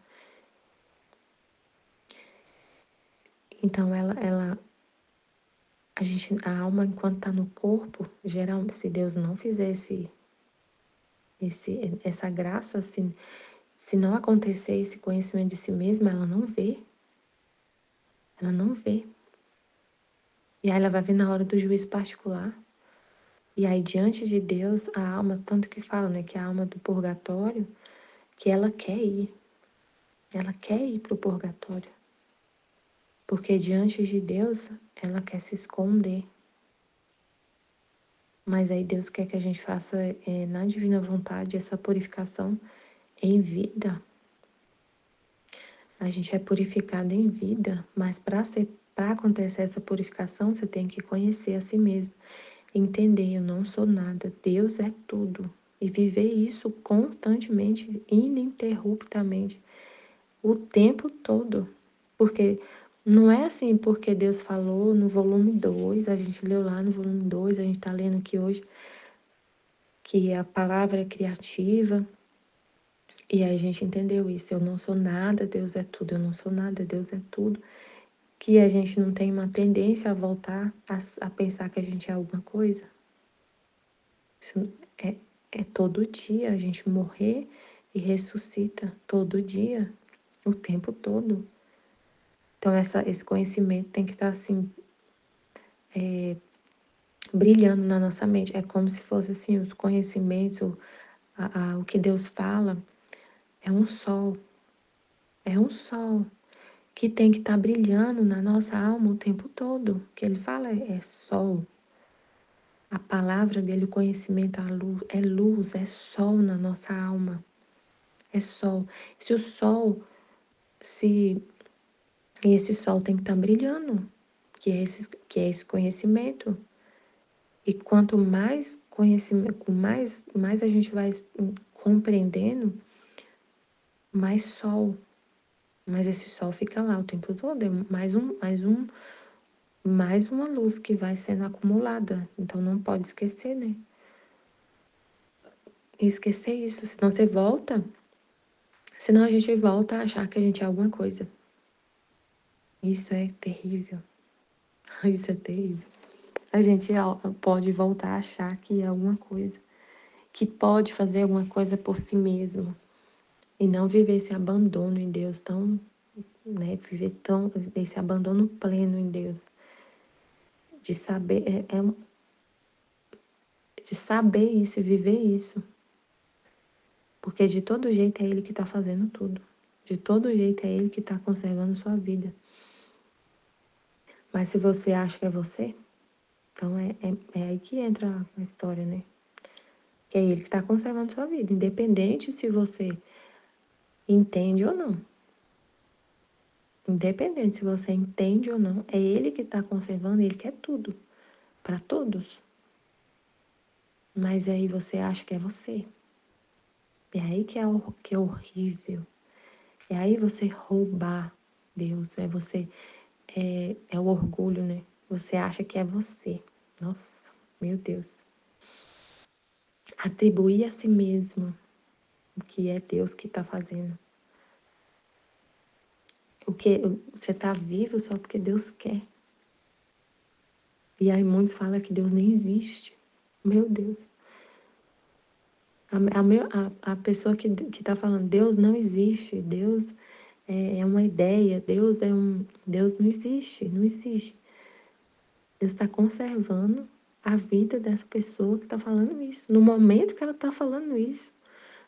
Então, a alma, enquanto está no corpo, geralmente, se Deus não fizer essa graça, assim, se não acontecer esse conhecimento de si mesma, ela não vê. Ela não vê. E aí ela vai ver na hora do juízo particular. E aí, diante de Deus, a alma, tanto que fala, né, que a alma do purgatório, que ela quer ir. Ela quer ir para o purgatório. Porque diante de Deus, ela quer se esconder. Mas aí Deus quer que a gente faça na divina vontade essa purificação em vida. A gente é purificado em vida, mas para acontecer essa purificação, você tem que conhecer a si mesmo. Entender, eu não sou nada, Deus é tudo. E viver isso constantemente, ininterruptamente, o tempo todo. Porque não é assim porque Deus falou no volume 2, a gente leu lá no volume 2, a gente está lendo aqui hoje, que a palavra é criativa, e aí a gente entendeu isso. Eu não sou nada, Deus é tudo. Eu não sou nada, Deus é tudo. Que a gente não tem uma tendência a voltar a pensar que a gente é alguma coisa. Isso é todo dia a gente morrer e ressuscita todo dia, o tempo todo. Então esse conhecimento tem que estar assim, brilhando na nossa mente. É como se fosse assim, os conhecimentos, o que Deus fala é um sol. É um sol que tem que estar brilhando na nossa alma o tempo todo. O que ele fala é sol. A palavra dele, o conhecimento, a luz, é sol na nossa alma. É sol. Se o sol, se esse sol tem que estar brilhando, que é esse conhecimento. E quanto mais conhecimento, mais a gente vai compreendendo, mais sol. Mas esse sol fica lá o tempo todo, é mais uma luz que vai sendo acumulada. Então não pode esquecer, né? Esquecer isso, senão a gente volta a achar que a gente é alguma coisa. Isso é terrível. Isso é terrível. A gente pode voltar a achar que é alguma coisa, que pode fazer alguma coisa por si mesmo e não viver esse abandono em Deus viver esse abandono pleno em Deus. de saber, de saber isso e viver isso. Porque de todo jeito é Ele que está fazendo tudo. De todo jeito é Ele que está conservando sua vida. Mas se você acha que é você, então é aí que entra a história, né? É Ele que está conservando sua vida, independente se você entende ou não. Independente se você entende ou não, é Ele que está conservando, Ele quer tudo, para todos. Mas aí você acha que é você. É aí que é horrível. É aí você roubar Deus, é o orgulho, né? Você acha que é você. Nossa, meu Deus. Atribuir a si mesmo o que é Deus que está fazendo. O que você está vivo só porque Deus quer. E aí muitos falam que Deus nem existe. Meu Deus. A pessoa que está falando, Deus não existe, Deus é uma ideia, Deus não existe, não existe. Deus está conservando a vida dessa pessoa que está falando isso. No momento que ela está falando isso,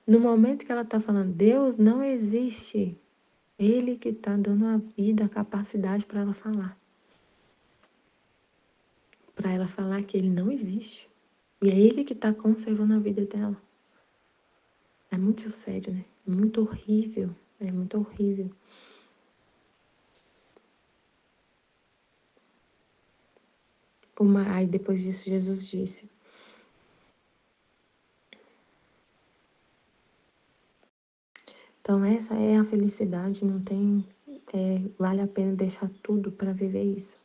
no momento que ela está falando, Deus não existe. Ele que está dando a vida, a capacidade para ela falar. Para ela falar que ele não existe. E é ele que está conservando a vida dela. É muito sério, né? Muito horrível. É muito horrível. Aí depois disso Jesus disse: então essa é a felicidade, não tem, vale a pena deixar tudo para viver isso,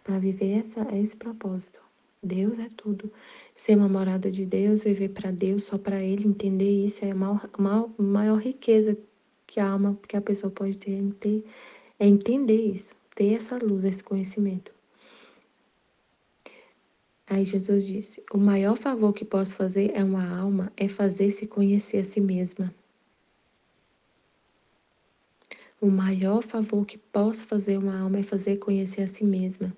para viver esse propósito. Deus é tudo. Ser uma morada de Deus, viver para Deus, só para Ele, entender isso é a maior riqueza que a alma, que a pessoa pode ter, é entender isso, ter essa luz, esse conhecimento. Aí Jesus disse: o maior favor que posso fazer a uma alma é fazer-se conhecer a si mesma. O maior favor que posso fazer a uma alma é fazer conhecer a si mesma.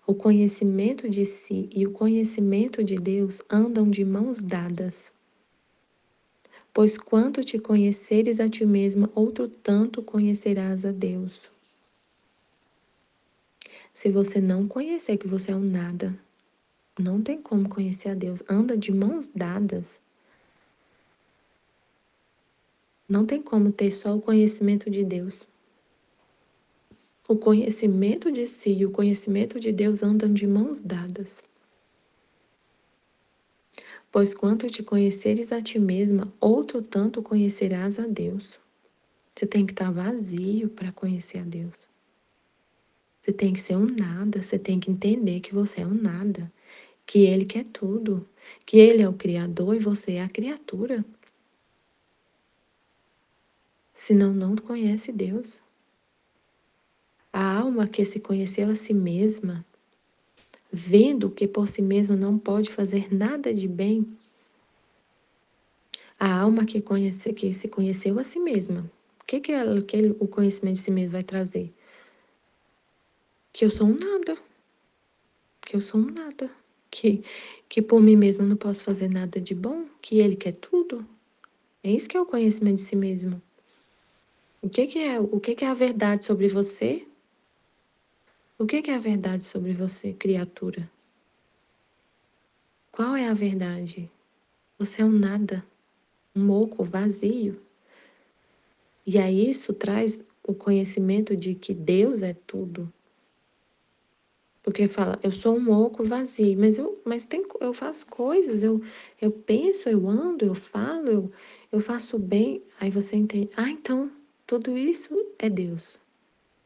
O conhecimento de si e o conhecimento de Deus andam de mãos dadas. Pois quanto te conheceres a ti mesma, outro tanto conhecerás a Deus. Se você não conhecer que você é um nada, não tem como conhecer a Deus. Anda de mãos dadas. Não tem como ter só o conhecimento de Deus. O conhecimento de si e o conhecimento de Deus andam de mãos dadas. Pois quanto te conheceres a ti mesma, outro tanto conhecerás a Deus. Você tem que estar vazio para conhecer a Deus. Você tem que ser um nada, você tem que entender que você é um nada, que Ele quer tudo, que Ele é o Criador e você é a criatura. Senão não conhece Deus. A alma que se conheceu a si mesma, vendo que por si mesma não pode fazer nada de bem, a alma que se conheceu a si mesma, o que o conhecimento de si mesmo vai trazer? Que eu sou um nada, que eu sou um nada, que por mim mesma não posso fazer nada de bom, que Ele quer tudo. É isso que é o conhecimento de si mesmo. O que é a verdade sobre você? O que é a verdade sobre você, criatura? Qual é a verdade? Você é um nada, um oco vazio. E aí isso traz o conhecimento de que Deus é tudo. Porque fala, eu sou um oco vazio, eu faço coisas, eu penso, eu ando, eu falo, eu faço bem. Aí você entende, então tudo isso é Deus.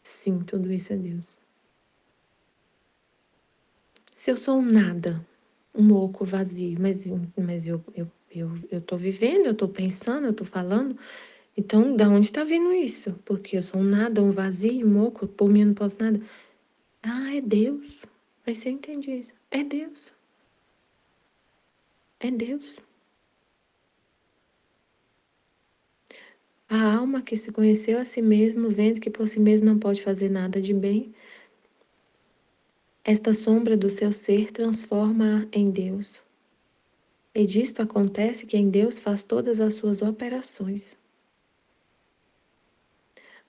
Sim, tudo isso é Deus. Se eu sou um nada, um oco vazio, mas eu tô vivendo, eu tô pensando, eu tô falando, então da onde tá vindo isso? Porque eu sou um nada, um vazio, um oco, por mim eu não posso nada. É Deus. Aí você entende isso. É Deus. É Deus. A alma que se conheceu a si mesmo, vendo que por si mesmo não pode fazer nada de bem, Esta sombra do seu ser transforma em Deus. E disto acontece que em Deus faz todas as suas operações.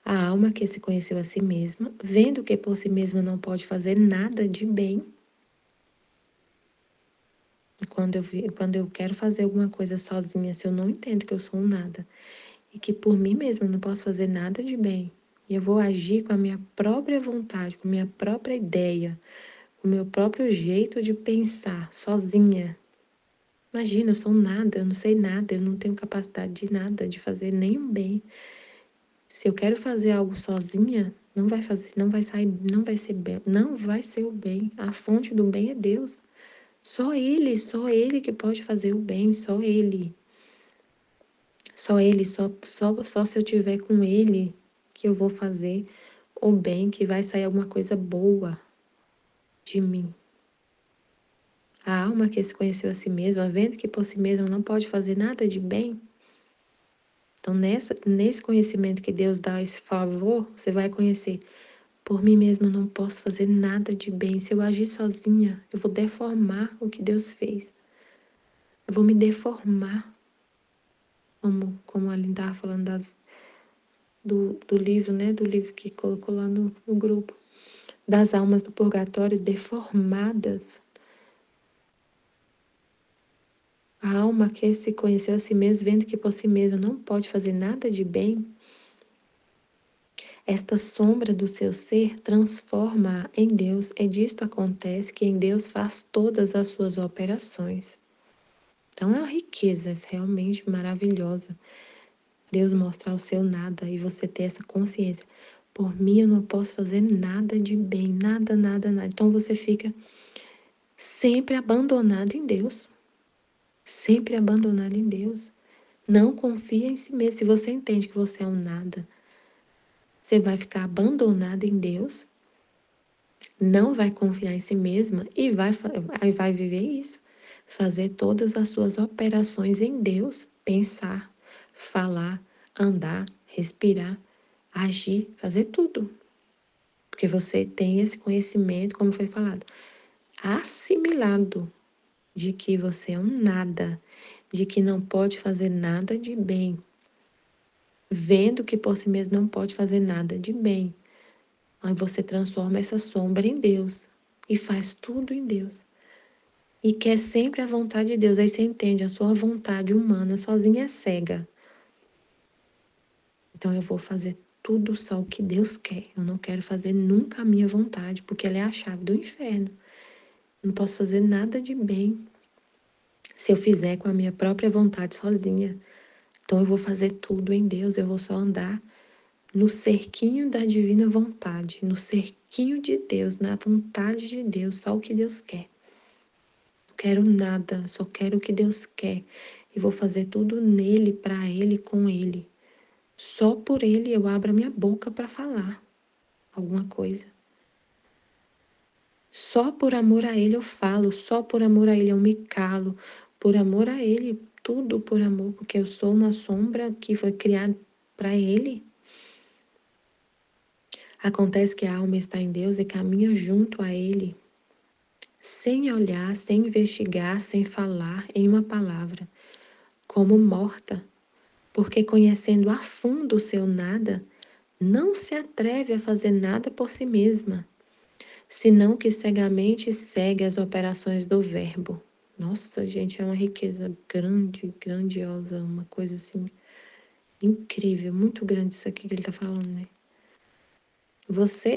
A alma que se conheceu a si mesma, vendo que por si mesma não pode fazer nada de bem, quando eu quero fazer alguma coisa sozinha, se eu não entendo que eu sou um nada, e que por mim mesma eu não posso fazer nada de bem, e eu vou agir com a minha própria vontade, com a minha própria ideia, com o meu próprio jeito de pensar, sozinha. Imagina, eu sou um nada, eu não sei nada, eu não tenho capacidade de nada, de fazer nenhum bem. Se eu quero fazer algo sozinha, não vai fazer, não vai sair, não vai ser bem, não vai ser o bem. A fonte do bem é Deus. Só Ele que pode fazer o bem, só Ele. Só Ele, só se eu tiver com Ele que eu vou fazer o bem, que vai sair alguma coisa boa de mim. A alma que se conheceu a si mesma, vendo que por si mesma não pode fazer nada de bem. Então, nesse conhecimento que Deus dá, esse favor, você vai conhecer. Por mim mesma eu não posso fazer nada de bem. Se eu agir sozinha, eu vou deformar o que Deus fez. Eu vou me deformar, como a Aline estava falando do livro, né? Do livro que colocou lá no grupo. Das almas do purgatório deformadas. A alma que se conheceu a si mesma, vendo que por si mesma não pode fazer nada de bem, esta sombra do seu ser transforma em Deus, e disto acontece que em Deus faz todas as suas operações. Então é uma riqueza realmente maravilhosa. Deus mostrar o seu nada e você ter essa consciência. Por mim eu não posso fazer nada de bem, nada, nada, nada. Então você fica sempre abandonado em Deus. Sempre abandonado em Deus. Não confia em si mesmo. Se você entende que você é um nada, você vai ficar abandonado em Deus, não vai confiar em si mesma e vai viver isso. Fazer todas as suas operações em Deus, pensar, falar, andar, respirar, agir, fazer tudo. Porque você tem esse conhecimento, como foi falado, assimilado de que você é um nada, de que não pode fazer nada de bem, vendo que por si mesmo não pode fazer nada de bem. Aí você transforma essa sombra em Deus e faz tudo em Deus. E quer sempre a vontade de Deus. Aí você entende, a sua vontade humana sozinha é cega. Então eu vou fazer tudo só o que Deus quer. Eu não quero fazer nunca a minha vontade, porque ela é a chave do inferno. Não posso fazer nada de bem se eu fizer com a minha própria vontade sozinha. Então eu vou fazer tudo em Deus, eu vou só andar no cerquinho da divina vontade, no cerquinho de Deus, na vontade de Deus, só o que Deus quer. Não quero nada, só quero o que Deus quer. E vou fazer tudo nele, para Ele, com Ele. Só por Ele eu abro a minha boca para falar alguma coisa. Só por amor a Ele eu falo, só por amor a Ele eu me calo. Por amor a Ele, tudo por amor, porque eu sou uma sombra que foi criada para Ele. Acontece que a alma está em Deus e caminha junto a Ele, sem olhar, sem investigar, sem falar em uma palavra, como morta, porque conhecendo a fundo o seu nada, não se atreve a fazer nada por si mesma, senão que cegamente segue as operações do Verbo. Nossa, gente, é uma riqueza grande, grandiosa, uma coisa assim incrível, muito grande isso aqui que ele está falando, né?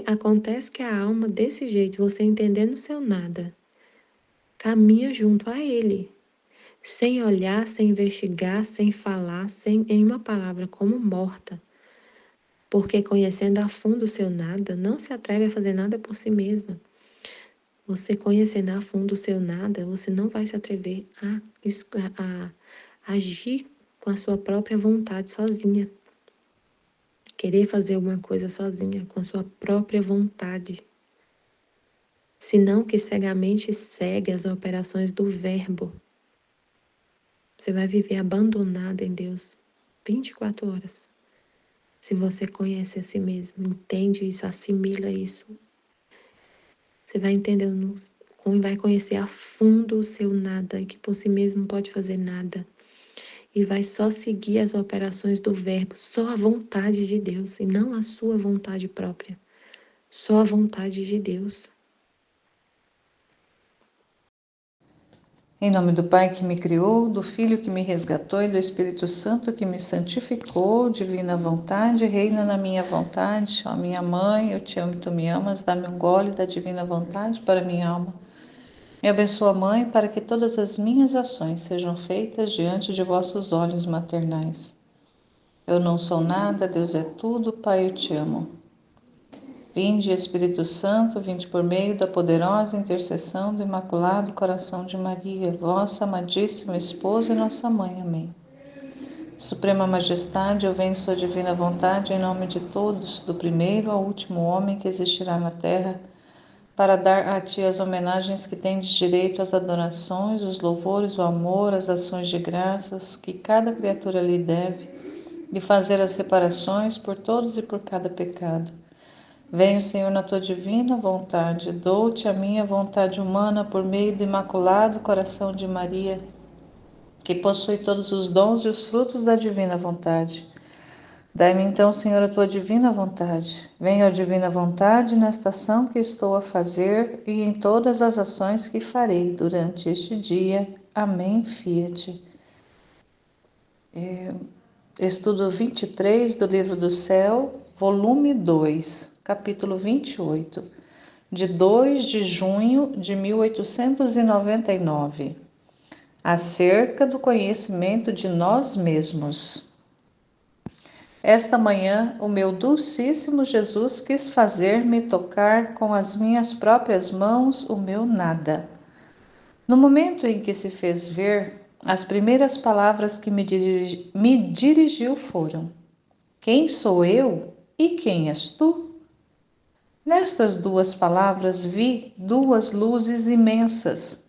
Acontece que a alma desse jeito, você entendendo o seu nada, caminha junto a ele, sem olhar, sem investigar, sem falar, sem em uma palavra como morta, porque conhecendo a fundo o seu nada, não se atreve a fazer nada por si mesma. Você conhecendo a fundo o seu nada, você não vai se atrever a agir com a sua própria vontade sozinha. Querer fazer alguma coisa sozinha, com a sua própria vontade. Senão que cegamente segue as operações do Verbo. Você vai viver abandonada em Deus 24 horas. Se você conhece a si mesmo, entende isso, assimila isso. Você vai entendendo, vai conhecer a fundo o seu nada, e que por si mesmo não pode fazer nada. E vai só seguir as operações do verbo, só a vontade de Deus, e não a sua vontade própria. Só a vontade de Deus. Em nome do Pai que me criou, do Filho que me resgatou e do Espírito Santo que me santificou, divina vontade, reina na minha vontade. Ó minha mãe, eu te amo e tu me amas, dá-me um gole da divina vontade para minha alma. Me abençoa, Mãe, para que todas as minhas ações sejam feitas diante de vossos olhos maternais. Eu não sou nada, Deus é tudo, Pai, eu te amo. Vinde, Espírito Santo, vinde por meio da poderosa intercessão do Imaculado Coração de Maria, vossa amadíssima esposa e nossa mãe. Amém. Suprema Majestade, eu venho sua divina vontade em nome de todos, do primeiro ao último homem que existirá na terra, para dar a ti as homenagens que tendes direito, as adorações, os louvores, o amor, as ações de graças que cada criatura lhe deve, e fazer as reparações por todos e por cada pecado. Venho, Senhor, na tua divina vontade, dou-te a minha vontade humana por meio do Imaculado Coração de Maria, que possui todos os dons e os frutos da divina vontade. Dai-me então, Senhor, a tua divina vontade. Venha a divina vontade nesta ação que estou a fazer e em todas as ações que farei durante este dia. Amém, Fiat. Estudo 23 do Livro do Céu, volume 2, capítulo 28, de 2 de junho de 1899, acerca do conhecimento de nós mesmos. Esta manhã, o meu dulcíssimo Jesus quis fazer-me tocar com as minhas próprias mãos o meu nada. No momento em que se fez ver, as primeiras palavras que me dirigiu foram: quem sou eu e quem és tu? Nestas duas palavras vi duas luzes imensas.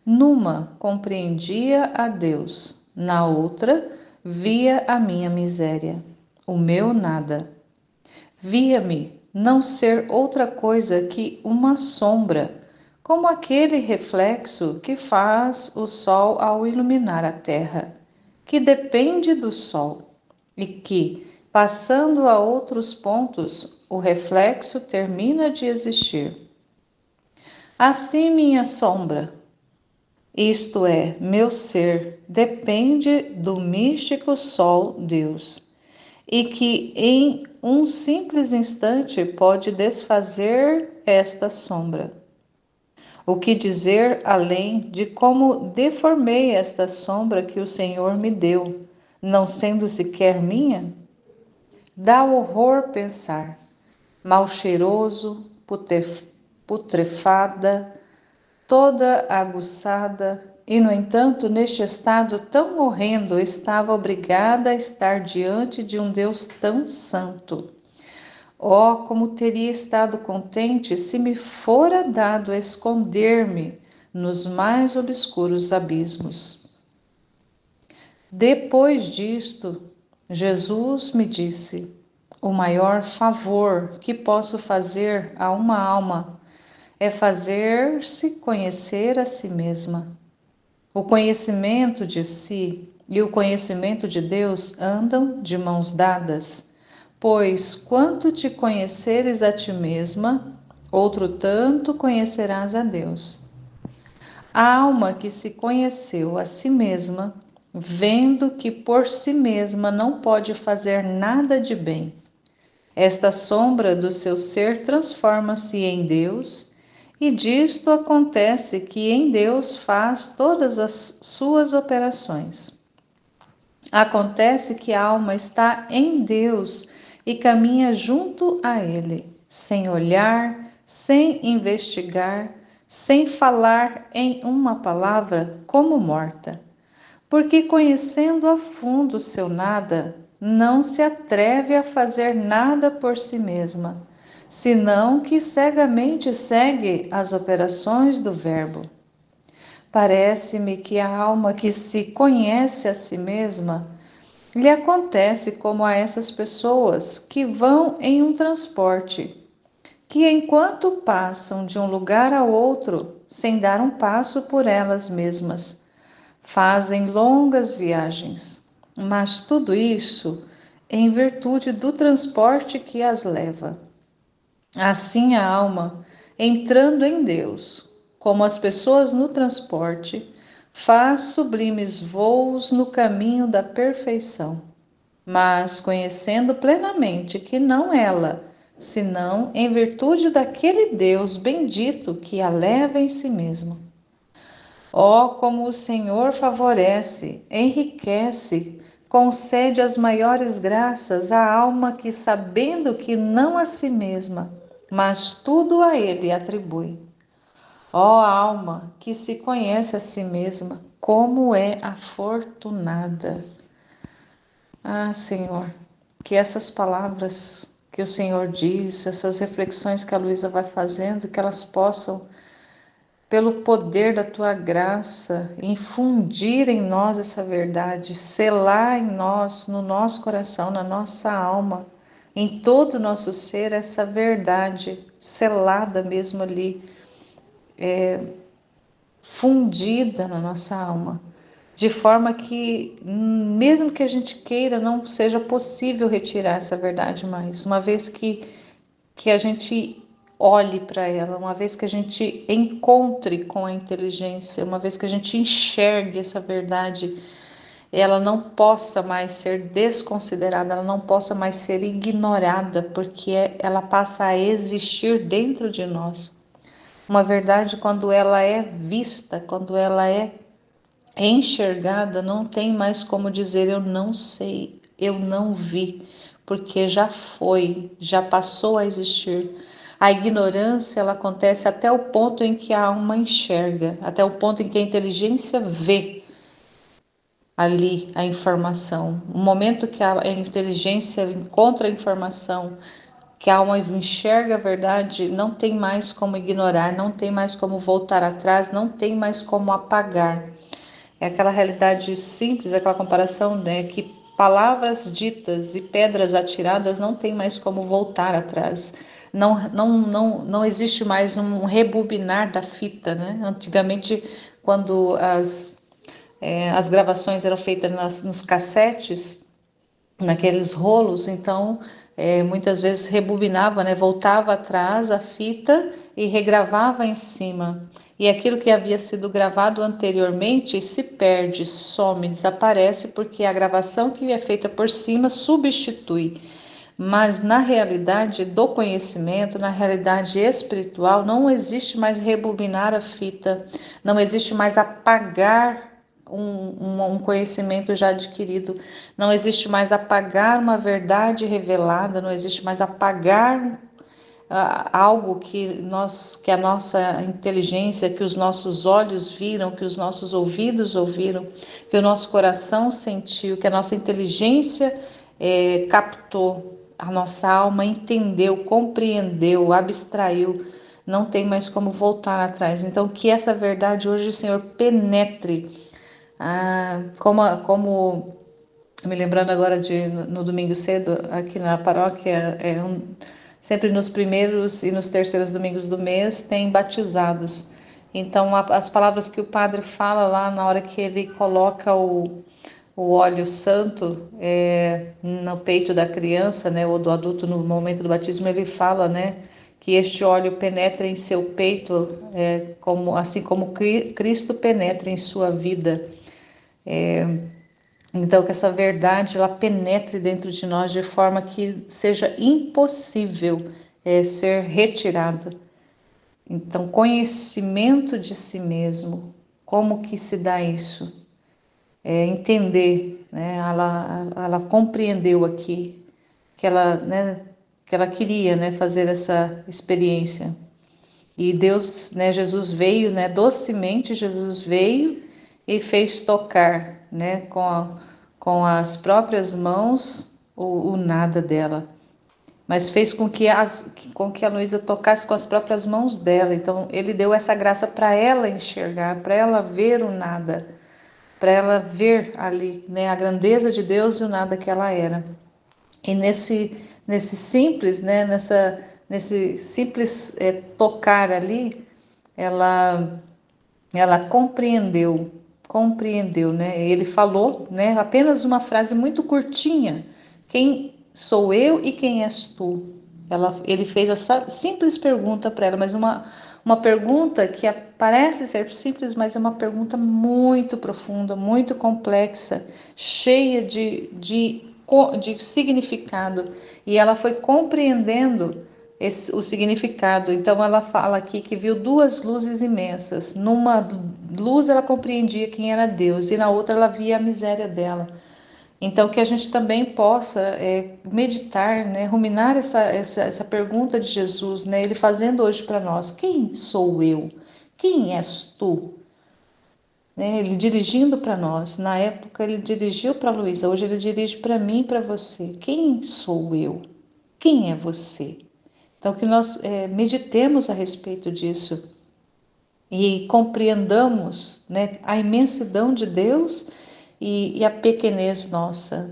Numa compreendia a Deus, na outra via a minha miséria, o meu nada. Via-me não ser outra coisa que uma sombra, como aquele reflexo que faz o sol ao iluminar a terra, que depende do sol, e que, passando a outros pontos, o reflexo termina de existir. Assim, minha sombra, isto é, meu ser, depende do místico Sol Deus, e que em um simples instante pode desfazer esta sombra. O que dizer além de como deformei esta sombra que o Senhor me deu, não sendo sequer minha? Dá horror pensar, mal cheiroso, putrefada, toda aguçada, e no entanto, neste estado tão horrendo, estava obrigada a estar diante de um Deus tão santo. Oh, como teria estado contente se me fora dado esconder-me nos mais obscuros abismos. Depois disto, Jesus me disse: o maior favor que posso fazer a uma alma é fazer-se conhecer a si mesma. O conhecimento de si e o conhecimento de Deus andam de mãos dadas. Pois quanto te conheceres a ti mesma, outro tanto conhecerás a Deus. A alma que se conheceu a si mesma, vendo que por si mesma não pode fazer nada de bem, esta sombra do seu ser transforma-se em Deus, e disto acontece que em Deus faz todas as suas operações. Acontece que a alma está em Deus e caminha junto a Ele, sem olhar, sem investigar, sem falar em uma palavra, como morta. Porque conhecendo a fundo o seu nada, não se atreve a fazer nada por si mesma, senão que cegamente segue as operações do Verbo. Parece-me que a alma que se conhece a si mesma lhe acontece como a essas pessoas que vão em um transporte, que enquanto passam de um lugar ao outro, sem dar um passo por elas mesmas, fazem longas viagens, mas tudo isso em virtude do transporte que as leva. Assim a alma, entrando em Deus, como as pessoas no transporte, faz sublimes voos no caminho da perfeição, mas conhecendo plenamente que não ela, senão em virtude daquele Deus bendito que a leva em si mesmo. Ó, como o Senhor favorece, enriquece, concede as maiores graças à alma que, sabendo que não a si mesma, mas tudo a Ele atribui. Ó alma que se conhece a si mesma, como é afortunada. Ah, Senhor, que essas palavras que o Senhor diz, essas reflexões que a Luísa vai fazendo, que elas possam, pelo poder da tua graça, infundir em nós essa verdade, selar em nós, no nosso coração, na nossa alma, em todo o nosso ser, essa verdade selada mesmo ali, fundida na nossa alma, de forma que, mesmo que a gente queira, não seja possível retirar essa verdade mais, uma vez que a gente olhe para ela, uma vez que a gente encontre com a inteligência, uma vez que a gente enxergue essa verdade, ela não possa mais ser desconsiderada, ela não possa mais ser ignorada, porque ela passa a existir dentro de nós. Uma verdade, quando ela é vista, quando ela é enxergada, não tem mais como dizer eu não sei, eu não vi, porque já foi, já passou a existir. A ignorância, ela acontece até o ponto em que a alma enxerga, até o ponto em que a inteligência vê ali a informação. O momento que a inteligência encontra a informação, que a alma enxerga a verdade, não tem mais como ignorar, não tem mais como voltar atrás, não tem mais como apagar. É aquela realidade simples, aquela comparação, né, que palavras ditas e pedras atiradas não tem mais como voltar atrás. Não existe mais um rebobinar da fita, né? Antigamente, quando as gravações eram feitas nos cassetes, naqueles rolos, então muitas vezes rebobinava, né? Voltava atrás a fita e regravava em cima. E aquilo que havia sido gravado anteriormente se perde, some, desaparece, porque a gravação que é feita por cima substitui. Mas na realidade do conhecimento, na realidade espiritual, não existe mais rebobinar a fita, não existe mais apagar um conhecimento já adquirido, não existe mais apagar uma verdade revelada, não existe mais apagar algo que a nossa inteligência, que os nossos olhos viram, que os nossos ouvidos ouviram, que o nosso coração sentiu, que a nossa inteligência captou, a nossa alma entendeu, compreendeu, abstraiu, não tem mais como voltar atrás. Então, que essa verdade hoje, Senhor, penetre. Como me lembrando agora no domingo cedo, aqui na paróquia, sempre nos primeiros e nos terceiros domingos do mês tem batizados. Então, as palavras que o padre fala lá na hora que ele coloca o óleo santo no peito da criança, né, ou do adulto no momento do batismo, ele fala, né, que este óleo penetra em seu peito, assim como Cristo penetra em sua vida. Então, que essa verdade ela penetre dentro de nós de forma que seja impossível ser retirada. Então, conhecimento de si mesmo, como que se dá isso? Entender, né? Ela compreendeu aqui que ela queria, né, fazer essa experiência. E Deus, né, Jesus veio, né, docemente Jesus veio e fez tocar, né, com as próprias mãos o nada dela, mas fez com que a Luísa tocasse com as próprias mãos dela. Então ele deu essa graça para ela enxergar, para ela ver o nada, para ela ver ali, né, a grandeza de Deus e o nada que ela era. E nesse simples, né, nesse simples tocar ali, ela compreendeu, né? Ele falou, né? Apenas uma frase muito curtinha: quem sou eu e quem és tu? Ele fez essa simples pergunta para ela, mas uma pergunta que parece ser simples, mas é uma pergunta muito profunda, muito complexa, cheia de significado. E ela foi compreendendo o significado. Então ela fala aqui que viu duas luzes imensas. Numa luz ela compreendia quem era Deus e na outra ela via a miséria dela. Então que a gente também possa meditar, né, ruminar essa pergunta de Jesus, né, ele fazendo hoje para nós: quem sou eu? Quem és tu? Né, ele dirigindo para nós. Na época ele dirigiu para Luísa, hoje ele dirige para mim e para você. Quem sou eu? Quem é você? Então, que nós meditemos a respeito disso e compreendamos, né, a imensidão de Deus e a pequenez nossa,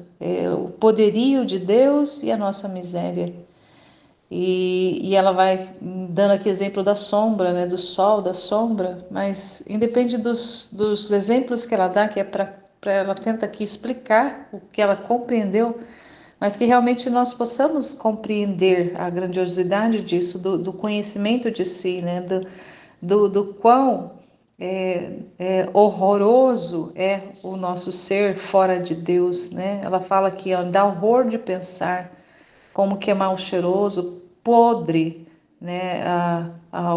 o poderio de Deus e a nossa miséria. E ela vai dando aqui exemplo da sombra, né, do sol, da sombra, mas independe dos exemplos que ela dá, que é para ela tenta aqui explicar o que ela compreendeu, mas que realmente nós possamos compreender a grandiosidade disso, do conhecimento de si, né? do quão horroroso é o nosso ser fora de Deus, né? Ela fala que dá horror de pensar como que é mal cheiroso, podre, né?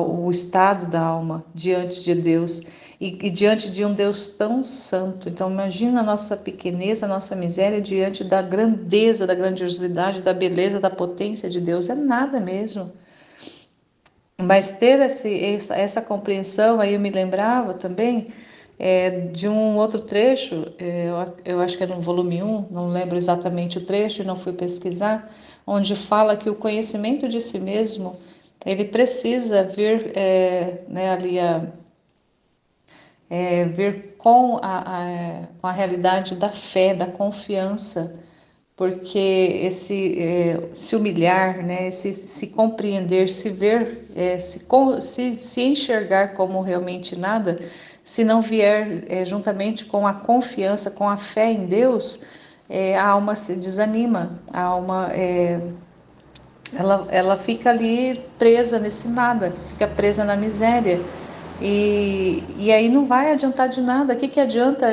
O estado da alma diante de Deus e diante de um Deus tão santo. Então imagina a nossa pequeneza, a nossa miséria diante da grandeza, da grandiosidade, da beleza, da potência de Deus. É nada mesmo. Mas ter essa compreensão, aí eu me lembrava também de um outro trecho, eu acho que é no volume 1, não lembro exatamente o trecho, não fui pesquisar, onde fala que o conhecimento de si mesmo, ele precisa vir né, ali vir com a realidade da fé, da confiança, porque se humilhar, né, se compreender, se ver, se enxergar como realmente nada, se não vier juntamente com a confiança, com a fé em Deus, a alma se desanima, a alma ela fica ali presa nesse nada, fica presa na miséria. E aí não vai adiantar de nada. O que adianta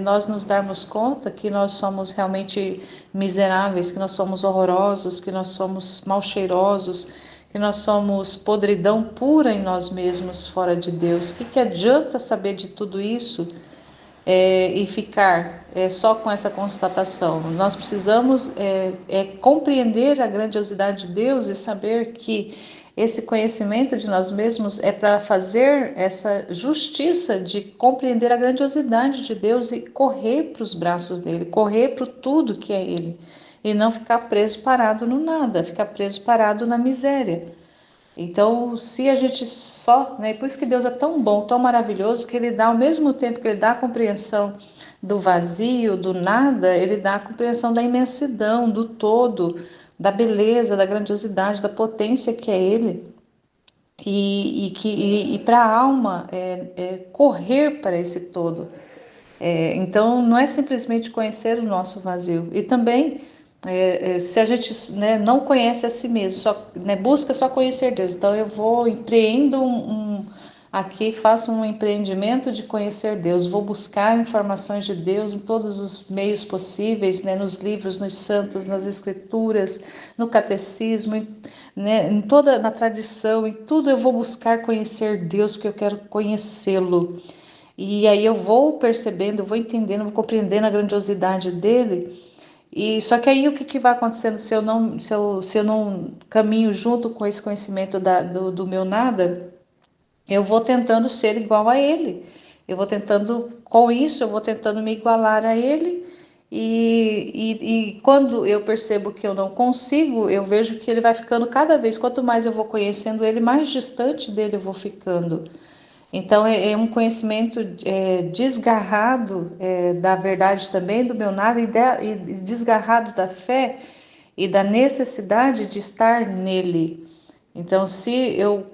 nós nos darmos conta que nós somos realmente miseráveis, que nós somos horrorosos, que nós somos mal cheirosos, que nós somos podridão pura em nós mesmos fora de Deus? O que adianta saber de tudo isso e ficar só com essa constatação? Nós precisamos compreender a grandiosidade de Deus e saber que esse conhecimento de nós mesmos é para fazer essa justiça de compreender a grandiosidade de Deus e correr para os braços dele, correr para tudo que é ele, e não ficar preso parado no nada, ficar preso parado na miséria. Então, se a gente só, né, por isso que Deus é tão bom, tão maravilhoso, que Ele dá, ao mesmo tempo que Ele dá a compreensão do vazio, do nada, Ele dá a compreensão da imensidão, do todo, da beleza, da grandiosidade, da potência que é Ele. E para a alma correr para esse todo. Então, não é simplesmente conhecer o nosso vazio. E também, se a gente, né, não conhece a si mesmo, só, né, busca só conhecer Deus. Então, eu vou empreendo aqui, faço um empreendimento de conhecer Deus. Vou buscar informações de Deus em todos os meios possíveis, né, nos livros, nos santos, nas escrituras, no catecismo, né, na tradição, em tudo eu vou buscar conhecer Deus, porque eu quero conhecê-lo. E aí eu vou percebendo, vou entendendo, vou compreendendo a grandiosidade dele. E só que aí o que vai acontecendo se eu não caminho junto com esse conhecimento do meu nada? Eu vou tentando ser igual a ele. Eu vou tentando, com isso, eu vou tentando me igualar a ele. E quando eu percebo que eu não consigo, eu vejo que ele vai ficando cada vez, quanto mais eu vou conhecendo ele, mais distante dele eu vou ficando. Então, é um conhecimento desgarrado da verdade também, do meu nada, e desgarrado da fé e da necessidade de estar nele. Então, se eu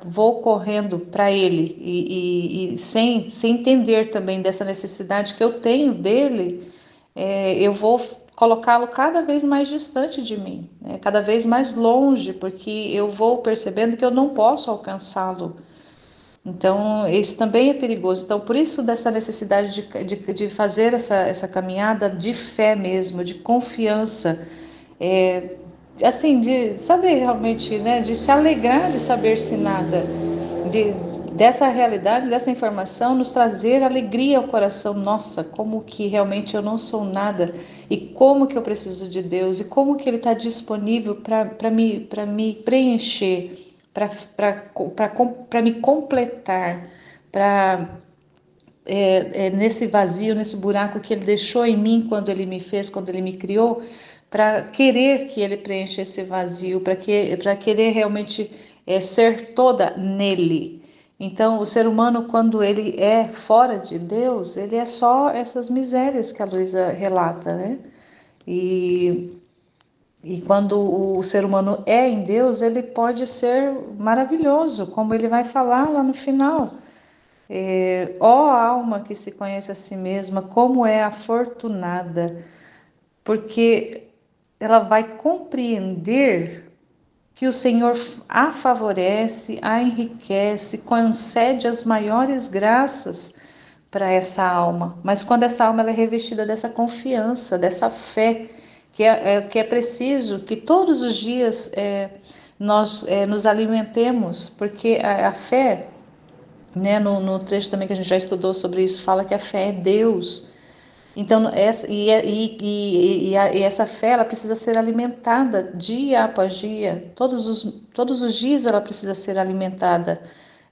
vou correndo para Ele e sem entender também dessa necessidade que eu tenho dele, eu vou colocá-lo cada vez mais distante de mim, né? Cada vez mais longe, porque eu vou percebendo que eu não posso alcançá-lo. Então, isso também é perigoso. Então, por isso, dessa necessidade de fazer essa caminhada de fé mesmo, de confiança, assim, de saber realmente, né, de se alegrar de saber-se nada, de, dessa realidade, dessa informação, nos trazer alegria ao coração. Nossa, como que realmente eu não sou nada, e como que eu preciso de Deus, e como que Ele está disponível para me preencher, para me completar, para nesse vazio, nesse buraco que Ele deixou em mim quando Ele me fez, quando Ele me criou, para querer que Ele preencha esse vazio, para querer realmente ser toda nele. Então, o ser humano, quando ele é fora de Deus, ele é só essas misérias que a Luísa relata, né? E quando o ser humano é em Deus, ele pode ser maravilhoso, como ele vai falar lá no final. Ó alma que se conhece a si mesma, como é afortunada, porque ela vai compreender que o Senhor a favorece, a enriquece, concede as maiores graças para essa alma. Mas quando essa alma ela é revestida dessa confiança, dessa fé, que é preciso que todos os dias nós nos alimentemos, porque a fé, né, no trecho também que a gente já estudou sobre isso, fala que a fé é Deus. Então, essa fé ela precisa ser alimentada dia após dia, todos os dias ela precisa ser alimentada.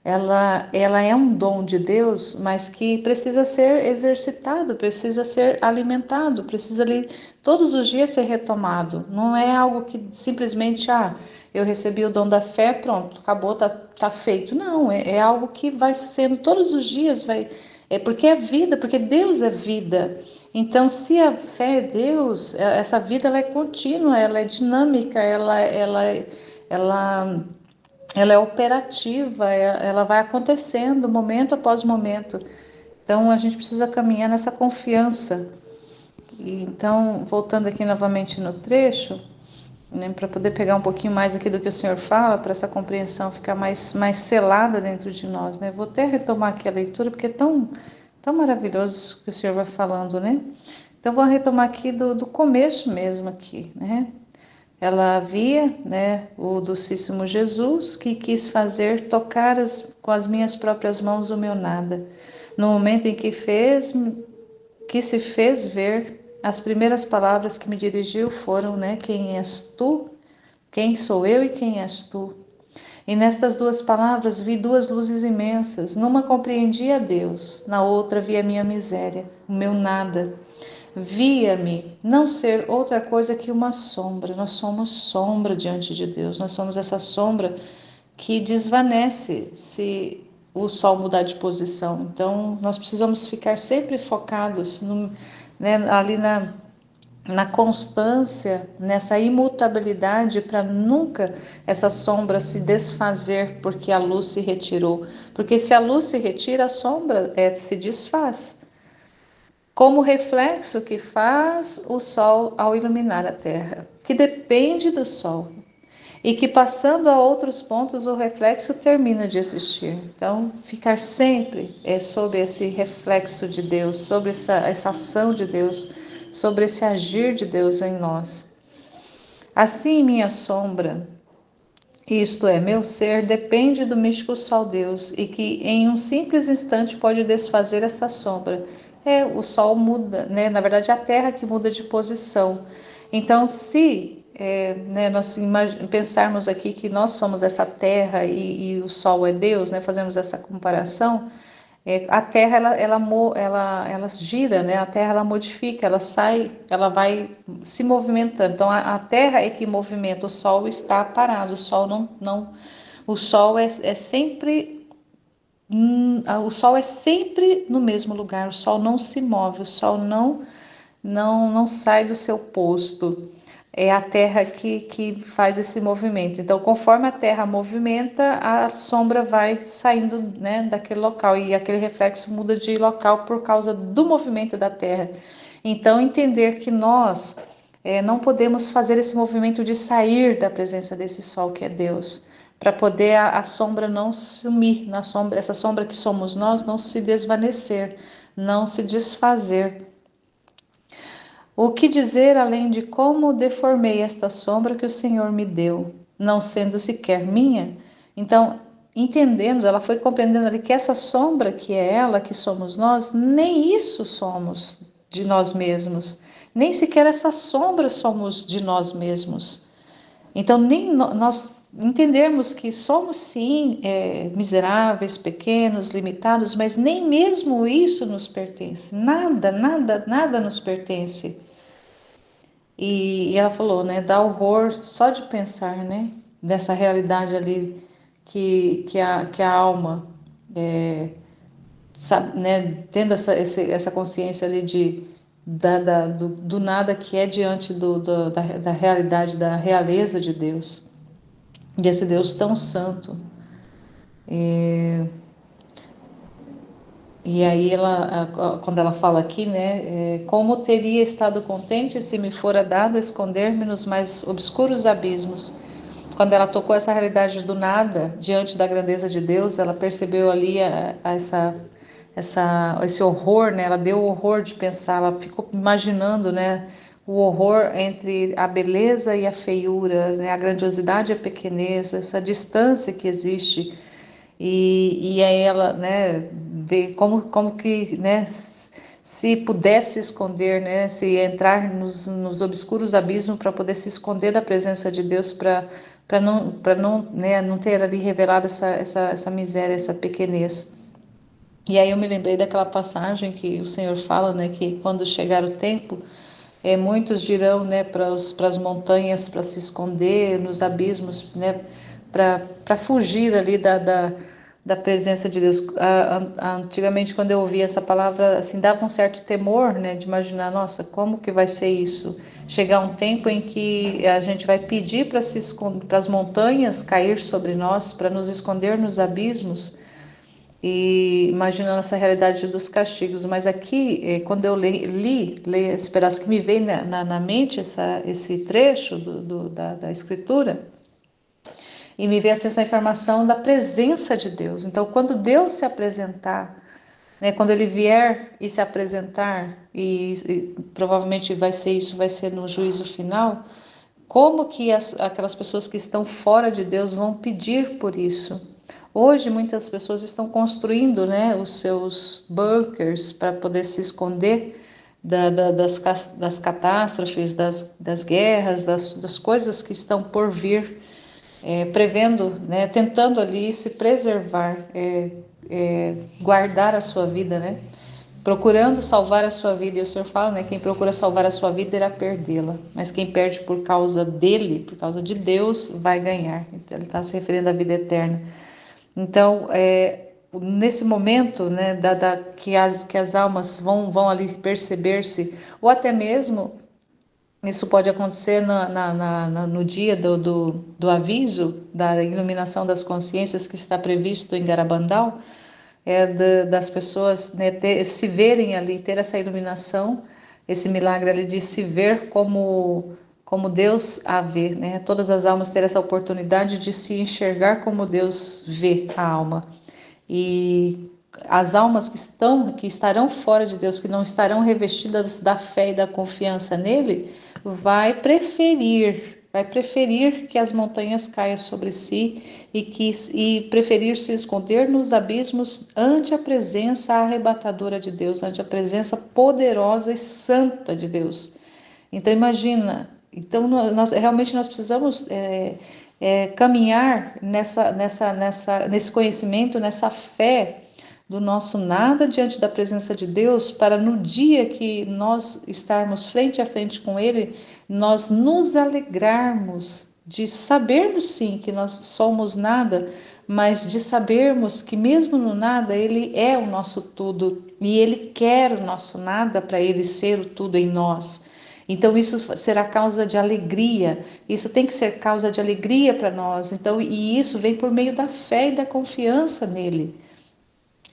Ela é um dom de Deus, mas que precisa ser exercitado, precisa ser alimentado, precisa ali, todos os dias ser retomado. Não é algo que simplesmente, eu recebi o dom da fé, pronto, acabou, tá feito. Não, é algo que vai sendo todos os dias, porque é vida, porque Deus é vida. Então, se a fé é Deus, essa vida ela é contínua, ela é dinâmica, ela é operativa, ela vai acontecendo momento após momento. Então, a gente precisa caminhar nessa confiança. Então, voltando aqui novamente no trecho, né, para poder pegar um pouquinho mais aqui do que o Senhor fala, para essa compreensão ficar mais selada dentro de nós, né? Vou até retomar aqui a leitura, porque é tão maravilhoso que o Senhor vai falando, né? Então, vou retomar aqui do começo mesmo aqui, né? Ela via, né, o docíssimo Jesus que quis fazer tocar com as minhas próprias mãos o meu nada. No momento em que se fez ver, as primeiras palavras que me dirigiu foram, né, quem és tu? Quem sou eu e quem és tu? E nestas duas palavras vi duas luzes imensas. Numa compreendi a Deus, na outra vi a minha miséria, o meu nada. Via-me não ser outra coisa que uma sombra. Nós somos sombra diante de Deus. Nós somos essa sombra que desvanece se o sol mudar de posição. Então, nós precisamos ficar sempre focados ali na constância, nessa imutabilidade, para nunca essa sombra se desfazer porque a luz se retirou. Porque se a luz se retira, a sombra se desfaz. Como reflexo que faz o sol ao iluminar a terra, que depende do sol, e que passando a outros pontos o reflexo termina de existir. Então, ficar sempre sob esse reflexo de Deus, sobre essa ação de Deus, sobre esse agir de Deus em nós. Assim, minha sombra, isto é, meu ser, depende do místico sol Deus, e que em um simples instante pode desfazer essa sombra. O sol muda, né? Na verdade, a Terra que muda de posição. Então, se né, nós pensarmos aqui que nós somos essa Terra e o sol é Deus, né? Fazemos essa comparação. A Terra ela gira, né? A Terra ela modifica, ela sai, ela vai se movimentando. Então a Terra é que movimenta, o Sol está parado, o Sol não, o Sol é sempre o Sol é sempre no mesmo lugar, o Sol não se move, o Sol não sai do seu posto. É a terra que faz esse movimento. Então, conforme a terra movimenta, a sombra vai saindo, né, daquele local, e aquele reflexo muda de local por causa do movimento da terra. Então, entender que nós não podemos fazer esse movimento de sair da presença desse sol que é Deus, para poder a sombra não sumir, essa sombra que somos nós não se desvanecer, não se desfazer. O que dizer além de como deformei esta sombra que o Senhor me deu, não sendo sequer minha? Então, entendendo, ela foi compreendendo ali que essa sombra que é ela, que somos nós, nem isso somos de nós mesmos, nem sequer essa sombra somos de nós mesmos. Então, nem nós entendermos que somos sim miseráveis, pequenos, limitados, mas nem mesmo isso nos pertence. Nada, nada, nada nos pertence. E ela falou, né, dá horror só de pensar, né, dessa realidade ali que a alma, sabe, né, tendo essa consciência ali do nada que é diante da realidade, da realeza de Deus, desse Deus tão santo. E aí quando ela fala aqui, né, como teria estado contente se me fora dado esconder-me nos mais obscuros abismos. Quando ela tocou essa realidade do nada diante da grandeza de Deus, ela percebeu ali esse horror, né? Ela deu o horror de pensar, ela ficou imaginando, né, o horror entre a beleza e a feiura, né, a grandiosidade e a pequenez, essa distância que existe. E aí ela, né, vê como que, né, se pudesse esconder, né, se entrar nos obscuros abismos para poder se esconder da presença de Deus, para não, né, não ter ali revelado essa miséria, essa pequenez. E aí eu me lembrei daquela passagem que o Senhor fala, né, que quando chegar o tempo, muitos dirão, né, para as montanhas para se esconder, nos abismos, né, para fugir ali da presença de Deus. Antigamente, quando eu ouvia essa palavra, assim, dava um certo temor, né, de imaginar, nossa, como que vai ser isso? Chegar um tempo em que a gente vai pedir para se esconder, para as montanhas cair sobre nós, para nos esconder nos abismos, e imaginando essa realidade dos castigos. Mas aqui, quando eu li esse pedaço que me veio na mente, esse trecho da Escritura, e me veio essa informação da presença de Deus. Então, quando Deus se apresentar, né, quando Ele vier e se apresentar, e provavelmente vai ser no juízo final, como que aquelas pessoas que estão fora de Deus vão pedir por isso? Hoje muitas pessoas estão construindo, né, os seus bunkers para poder se esconder das catástrofes, das guerras, das coisas que estão por vir, prevendo, né, tentando ali se preservar, guardar a sua vida, né? Procurando salvar a sua vida. E o Senhor fala, né? Quem procura salvar a sua vida irá perdê-la. Mas quem perde por causa dele, por causa de Deus, vai ganhar. Então, ele está se referindo à vida eterna. Então, nesse momento, né, que as almas vão ali perceber-se, ou até mesmo, isso pode acontecer no dia do aviso, da iluminação das consciências que está previsto em Garabandal, das pessoas, né, se verem ali, ter essa iluminação, esse milagre ali de se ver como Deus a vê, né? Todas as almas ter essa oportunidade de se enxergar como Deus vê a alma. E as almas que estarão fora de Deus, que não estarão revestidas da fé e da confiança nele, vai preferir que as montanhas caiam sobre si e preferir se esconder nos abismos ante a presença arrebatadora de Deus, ante a presença poderosa e santa de Deus. Então imagina, então realmente nós precisamos caminhar nesse conhecimento, nessa fé do nosso nada diante da presença de Deus, para no dia que nós estarmos frente a frente com Ele, nós nos alegrarmos de sabermos sim que nós somos nada, mas de sabermos que mesmo no nada Ele é o nosso tudo e Ele quer o nosso nada para Ele ser o tudo em nós. Então isso será causa de alegria, isso tem que ser causa de alegria para nós. Então, e isso vem por meio da fé e da confiança nele,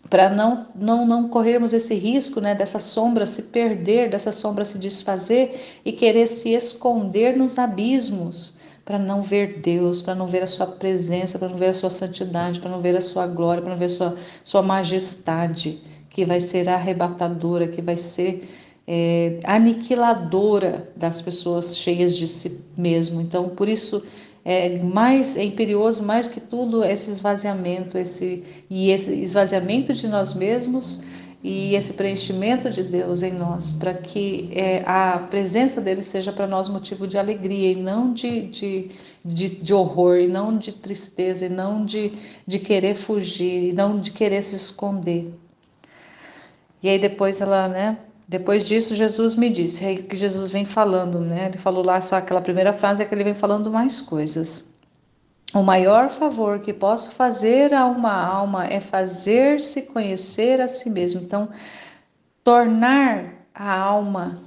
para não corrermos esse risco, né, dessa sombra se perder, dessa sombra se desfazer e querer se esconder nos abismos, para não ver Deus, para não ver a sua presença, para não ver a sua santidade, para não ver a sua glória, para não ver a sua majestade, que vai ser arrebatadora, que vai ser aniquiladora das pessoas cheias de si mesmo. Então, por isso é imperioso mais que tudo esse esvaziamento, esse esvaziamento de nós mesmos e esse preenchimento de Deus em nós, para que a presença dele seja para nós motivo de alegria e não de horror, e não de tristeza, e não de querer fugir, e não de querer se esconder. E aí depois depois disso, Jesus me disse, aí que Jesus vem falando, né? Ele falou lá só aquela primeira frase, é que ele vem falando mais coisas. O maior favor que posso fazer a uma alma é fazer-se conhecer a si mesmo. Então, tornar a alma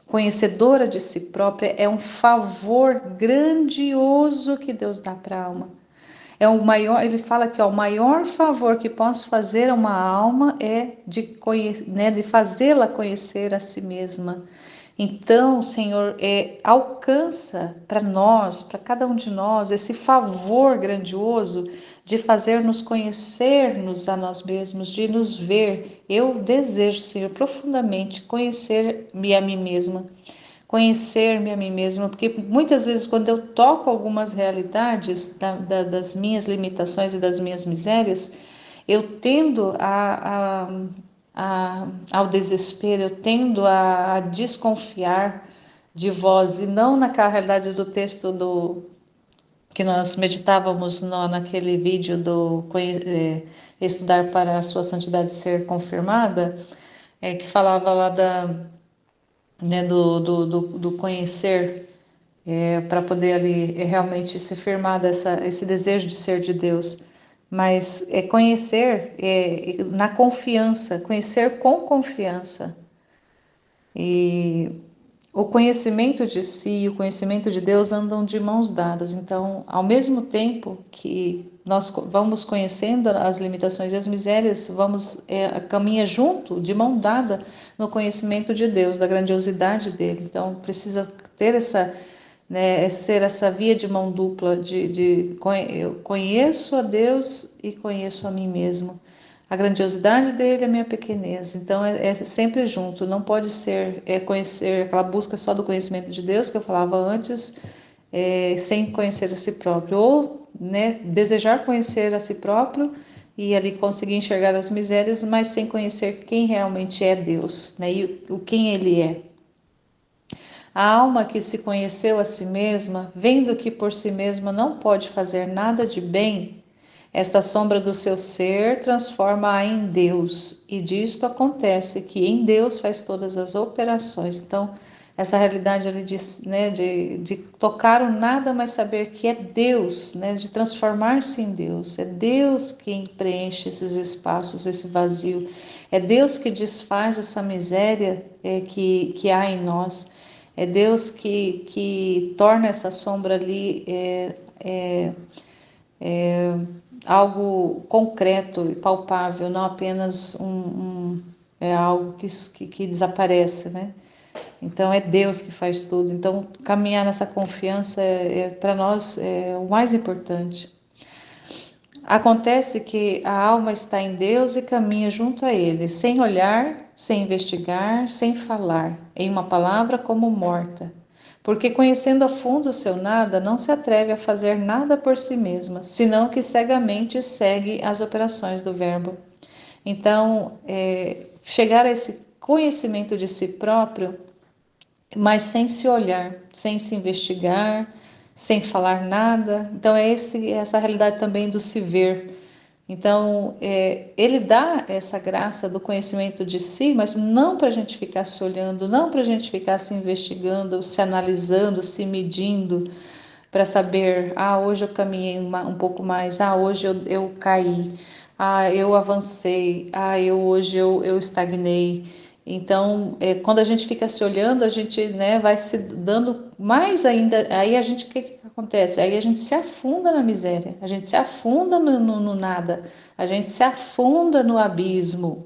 conhecedora de si própria é um favor grandioso que Deus dá para a alma. É o maior, ele fala que o maior favor que posso fazer a uma alma é de fazê-la conhecer a si mesma. Então, Senhor, alcança para nós, para cada um de nós, esse favor grandioso de fazer-nos conhecer-nos a nós mesmos, de nos ver. Eu desejo, Senhor, profundamente conhecer-me a mim mesma. Conhecer-me a mim mesma, porque muitas vezes quando eu toco algumas realidades das minhas limitações e das minhas misérias, eu tendo ao desespero, eu tendo a desconfiar de vós, e não naquela realidade do texto que nós meditávamos naquele vídeo do estudar para a sua santidade ser confirmada, que falava lá do conhecer, para poder ali realmente se firmar esse desejo de ser de Deus. Mas conhecer na confiança, conhecer com confiança. E o conhecimento de si e o conhecimento de Deus andam de mãos dadas. Então, ao mesmo tempo que nós vamos conhecendo as limitações e as misérias, vamos caminha junto, de mão dada, no conhecimento de Deus, da grandiosidade dele. Então, precisa ter ser essa via de mão dupla, eu conheço a Deus e conheço a mim mesmo. A grandiosidade dele, a minha pequenez. Então, é sempre junto. Não pode ser conhecer aquela busca só do conhecimento de Deus, que eu falava antes, sem conhecer a si próprio. Ou desejar conhecer a si próprio e ali conseguir enxergar as misérias, mas sem conhecer quem realmente é Deus, e quem ele é. A alma que se conheceu a si mesma, vendo que por si mesma não pode fazer nada de bem, esta sombra do seu ser transforma-a em Deus, e disto acontece que em Deus faz todas as operações. Então, essa realidade ali de tocar o nada, mas saber que é Deus, de transformar-se em Deus. É Deus quem preenche esses espaços, esse vazio. É Deus que desfaz essa miséria que há em nós. É Deus que torna essa sombra ali algo concreto e palpável, não apenas algo que desaparece, Então é Deus que faz tudo. Então caminhar nessa confiança para nós é o mais importante. Acontece que a alma está em Deus e caminha junto a Ele, sem olhar, sem investigar, sem falar, em uma palavra como morta. Porque conhecendo a fundo o seu nada, não se atreve a fazer nada por si mesma, senão que cegamente segue as operações do Verbo. Então, chegar a esse conhecimento de si próprio, mas sem se olhar, sem se investigar, sem falar nada. Então, essa realidade também do se ver. Então, ele dá essa graça do conhecimento de si, mas não para a gente ficar se olhando, não para a gente ficar se investigando, se analisando, se medindo, para saber, hoje eu caminhei um pouco mais, hoje eu caí, eu avancei, hoje eu estagnei. Então, quando a gente fica se olhando, a gente, né, vai se dando mais ainda. Aí a gente, o que acontece? Aí a gente se afunda na miséria, a gente se afunda no nada, a gente se afunda no abismo.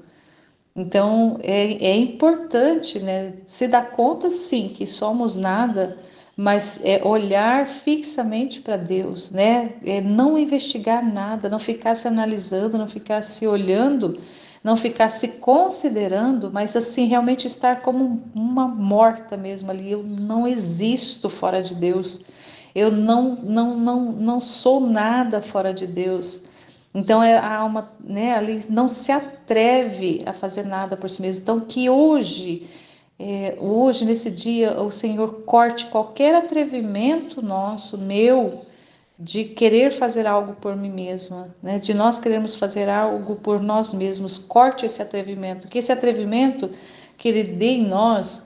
Então, é importante, né, se dar conta, sim, que somos nada, mas olhar fixamente para Deus, né? Não investigar nada, não ficar se analisando, não ficar se olhando, não ficar se considerando, mas assim, realmente estar como uma morta mesmo ali. Eu não existo fora de Deus, eu não sou nada fora de Deus. Então a alma, né, ali não se atreve a fazer nada por si mesmo. Então que hoje nesse dia, o Senhor corte qualquer atrevimento nosso, meu, de querer fazer algo por mim mesma, né? De nós queremos fazer algo por nós mesmos. Corte esse atrevimento, que esse atrevimento que Ele dê em nós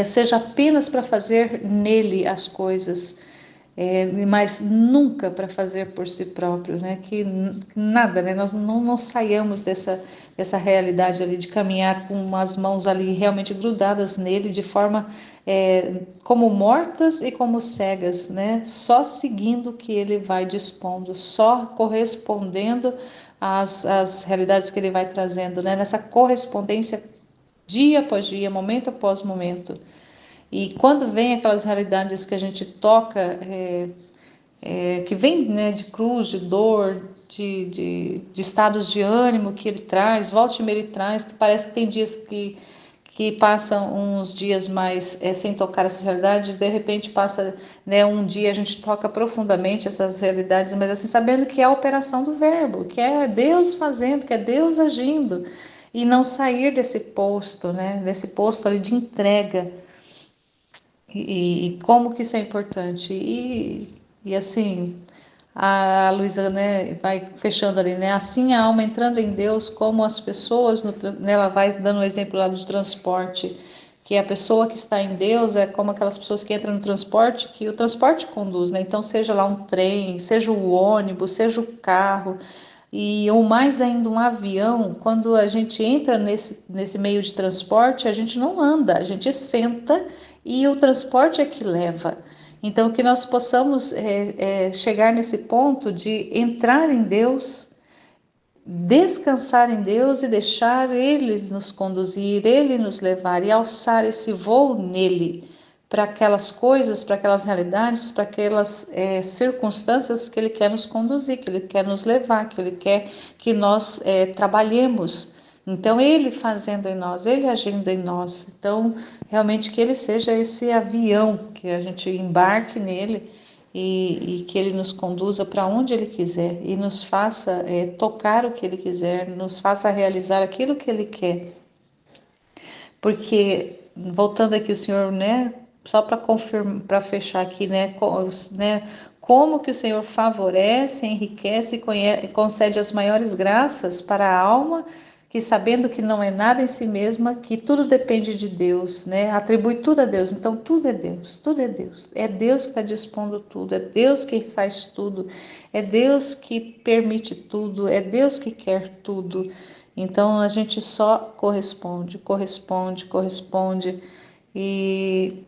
seja apenas para fazer nele as coisas, mas nunca para fazer por si próprio, né? Que nada, né? Nós não saiamos dessa realidade ali de caminhar com as mãos ali realmente grudadas nele, de forma como mortas e como cegas, né? Só seguindo o que ele vai dispondo, só correspondendo às realidades que ele vai trazendo, né? Nessa correspondência dia após dia, momento após momento. E quando vem aquelas realidades que a gente toca, que vem, né, de cruz, de dor, de estados de ânimo que ele traz, volta e meia ele traz, parece que tem dias que passam uns dias mais sem tocar essas realidades, de repente passa, né, um dia a gente toca profundamente essas realidades, mas assim, sabendo que é a operação do verbo, que é Deus fazendo, que é Deus agindo, e não sair desse posto, né, desse posto ali de entrega. E como que isso é importante? E assim, a Luísa, né, vai fechando ali, né? Assim a alma entrando em Deus, como as pessoas, ela vai dando um exemplo lá do transporte, que a pessoa que está em Deus é como aquelas pessoas que entram no transporte, que o transporte conduz, né? Então, seja lá um trem, seja o ônibus, seja o carro, ou mais ainda um avião, quando a gente entra nesse meio de transporte, a gente não anda, a gente senta e o transporte é que leva. Então, que nós possamos chegar nesse ponto de entrar em Deus, descansar em Deus e deixar Ele nos conduzir, Ele nos levar e alçar esse voo nele, para aquelas coisas, para aquelas realidades, para aquelas circunstâncias que Ele quer nos conduzir, que Ele quer nos levar, que Ele quer que nós trabalhemos. Então, Ele fazendo em nós, Ele agindo em nós. Então, realmente que Ele seja esse avião, que a gente embarque nele e que Ele nos conduza para onde Ele quiser e nos faça tocar o que Ele quiser, nos faça realizar aquilo que Ele quer. Porque, voltando aqui, o Senhor, né, só para confirmar, para fechar aqui, né, como que o Senhor favorece, enriquece e concede as maiores graças para a alma, que sabendo que não é nada em si mesma, que tudo depende de Deus, né? Atribui tudo a Deus. Então tudo é Deus, tudo é Deus. É Deus que está dispondo tudo, é Deus que faz tudo, é Deus que permite tudo, é Deus que quer tudo. Então a gente só corresponde e,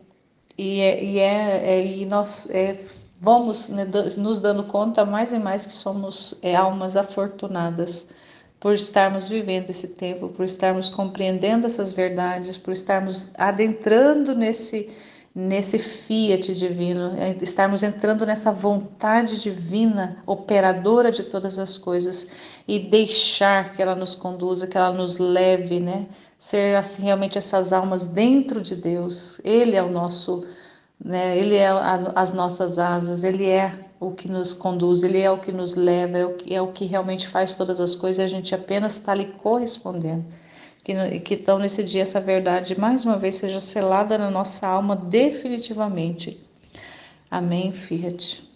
e nós vamos, né, nos dando conta mais e mais que somos almas afortunadas por estarmos vivendo esse tempo, por estarmos compreendendo essas verdades, por estarmos adentrando nesse fiat divino, estarmos entrando nessa vontade divina, operadora de todas as coisas, e deixar que ela nos conduza, que ela nos leve, né? Ser assim realmente essas almas dentro de Deus. Ele é o nosso, né? Ele é as nossas asas, ele é o que nos conduz, ele é o que nos leva, é o que realmente faz todas as coisas, e a gente apenas está ali correspondendo. Que então nesse dia essa verdade mais uma vez seja selada na nossa alma definitivamente. Amém, Fiat.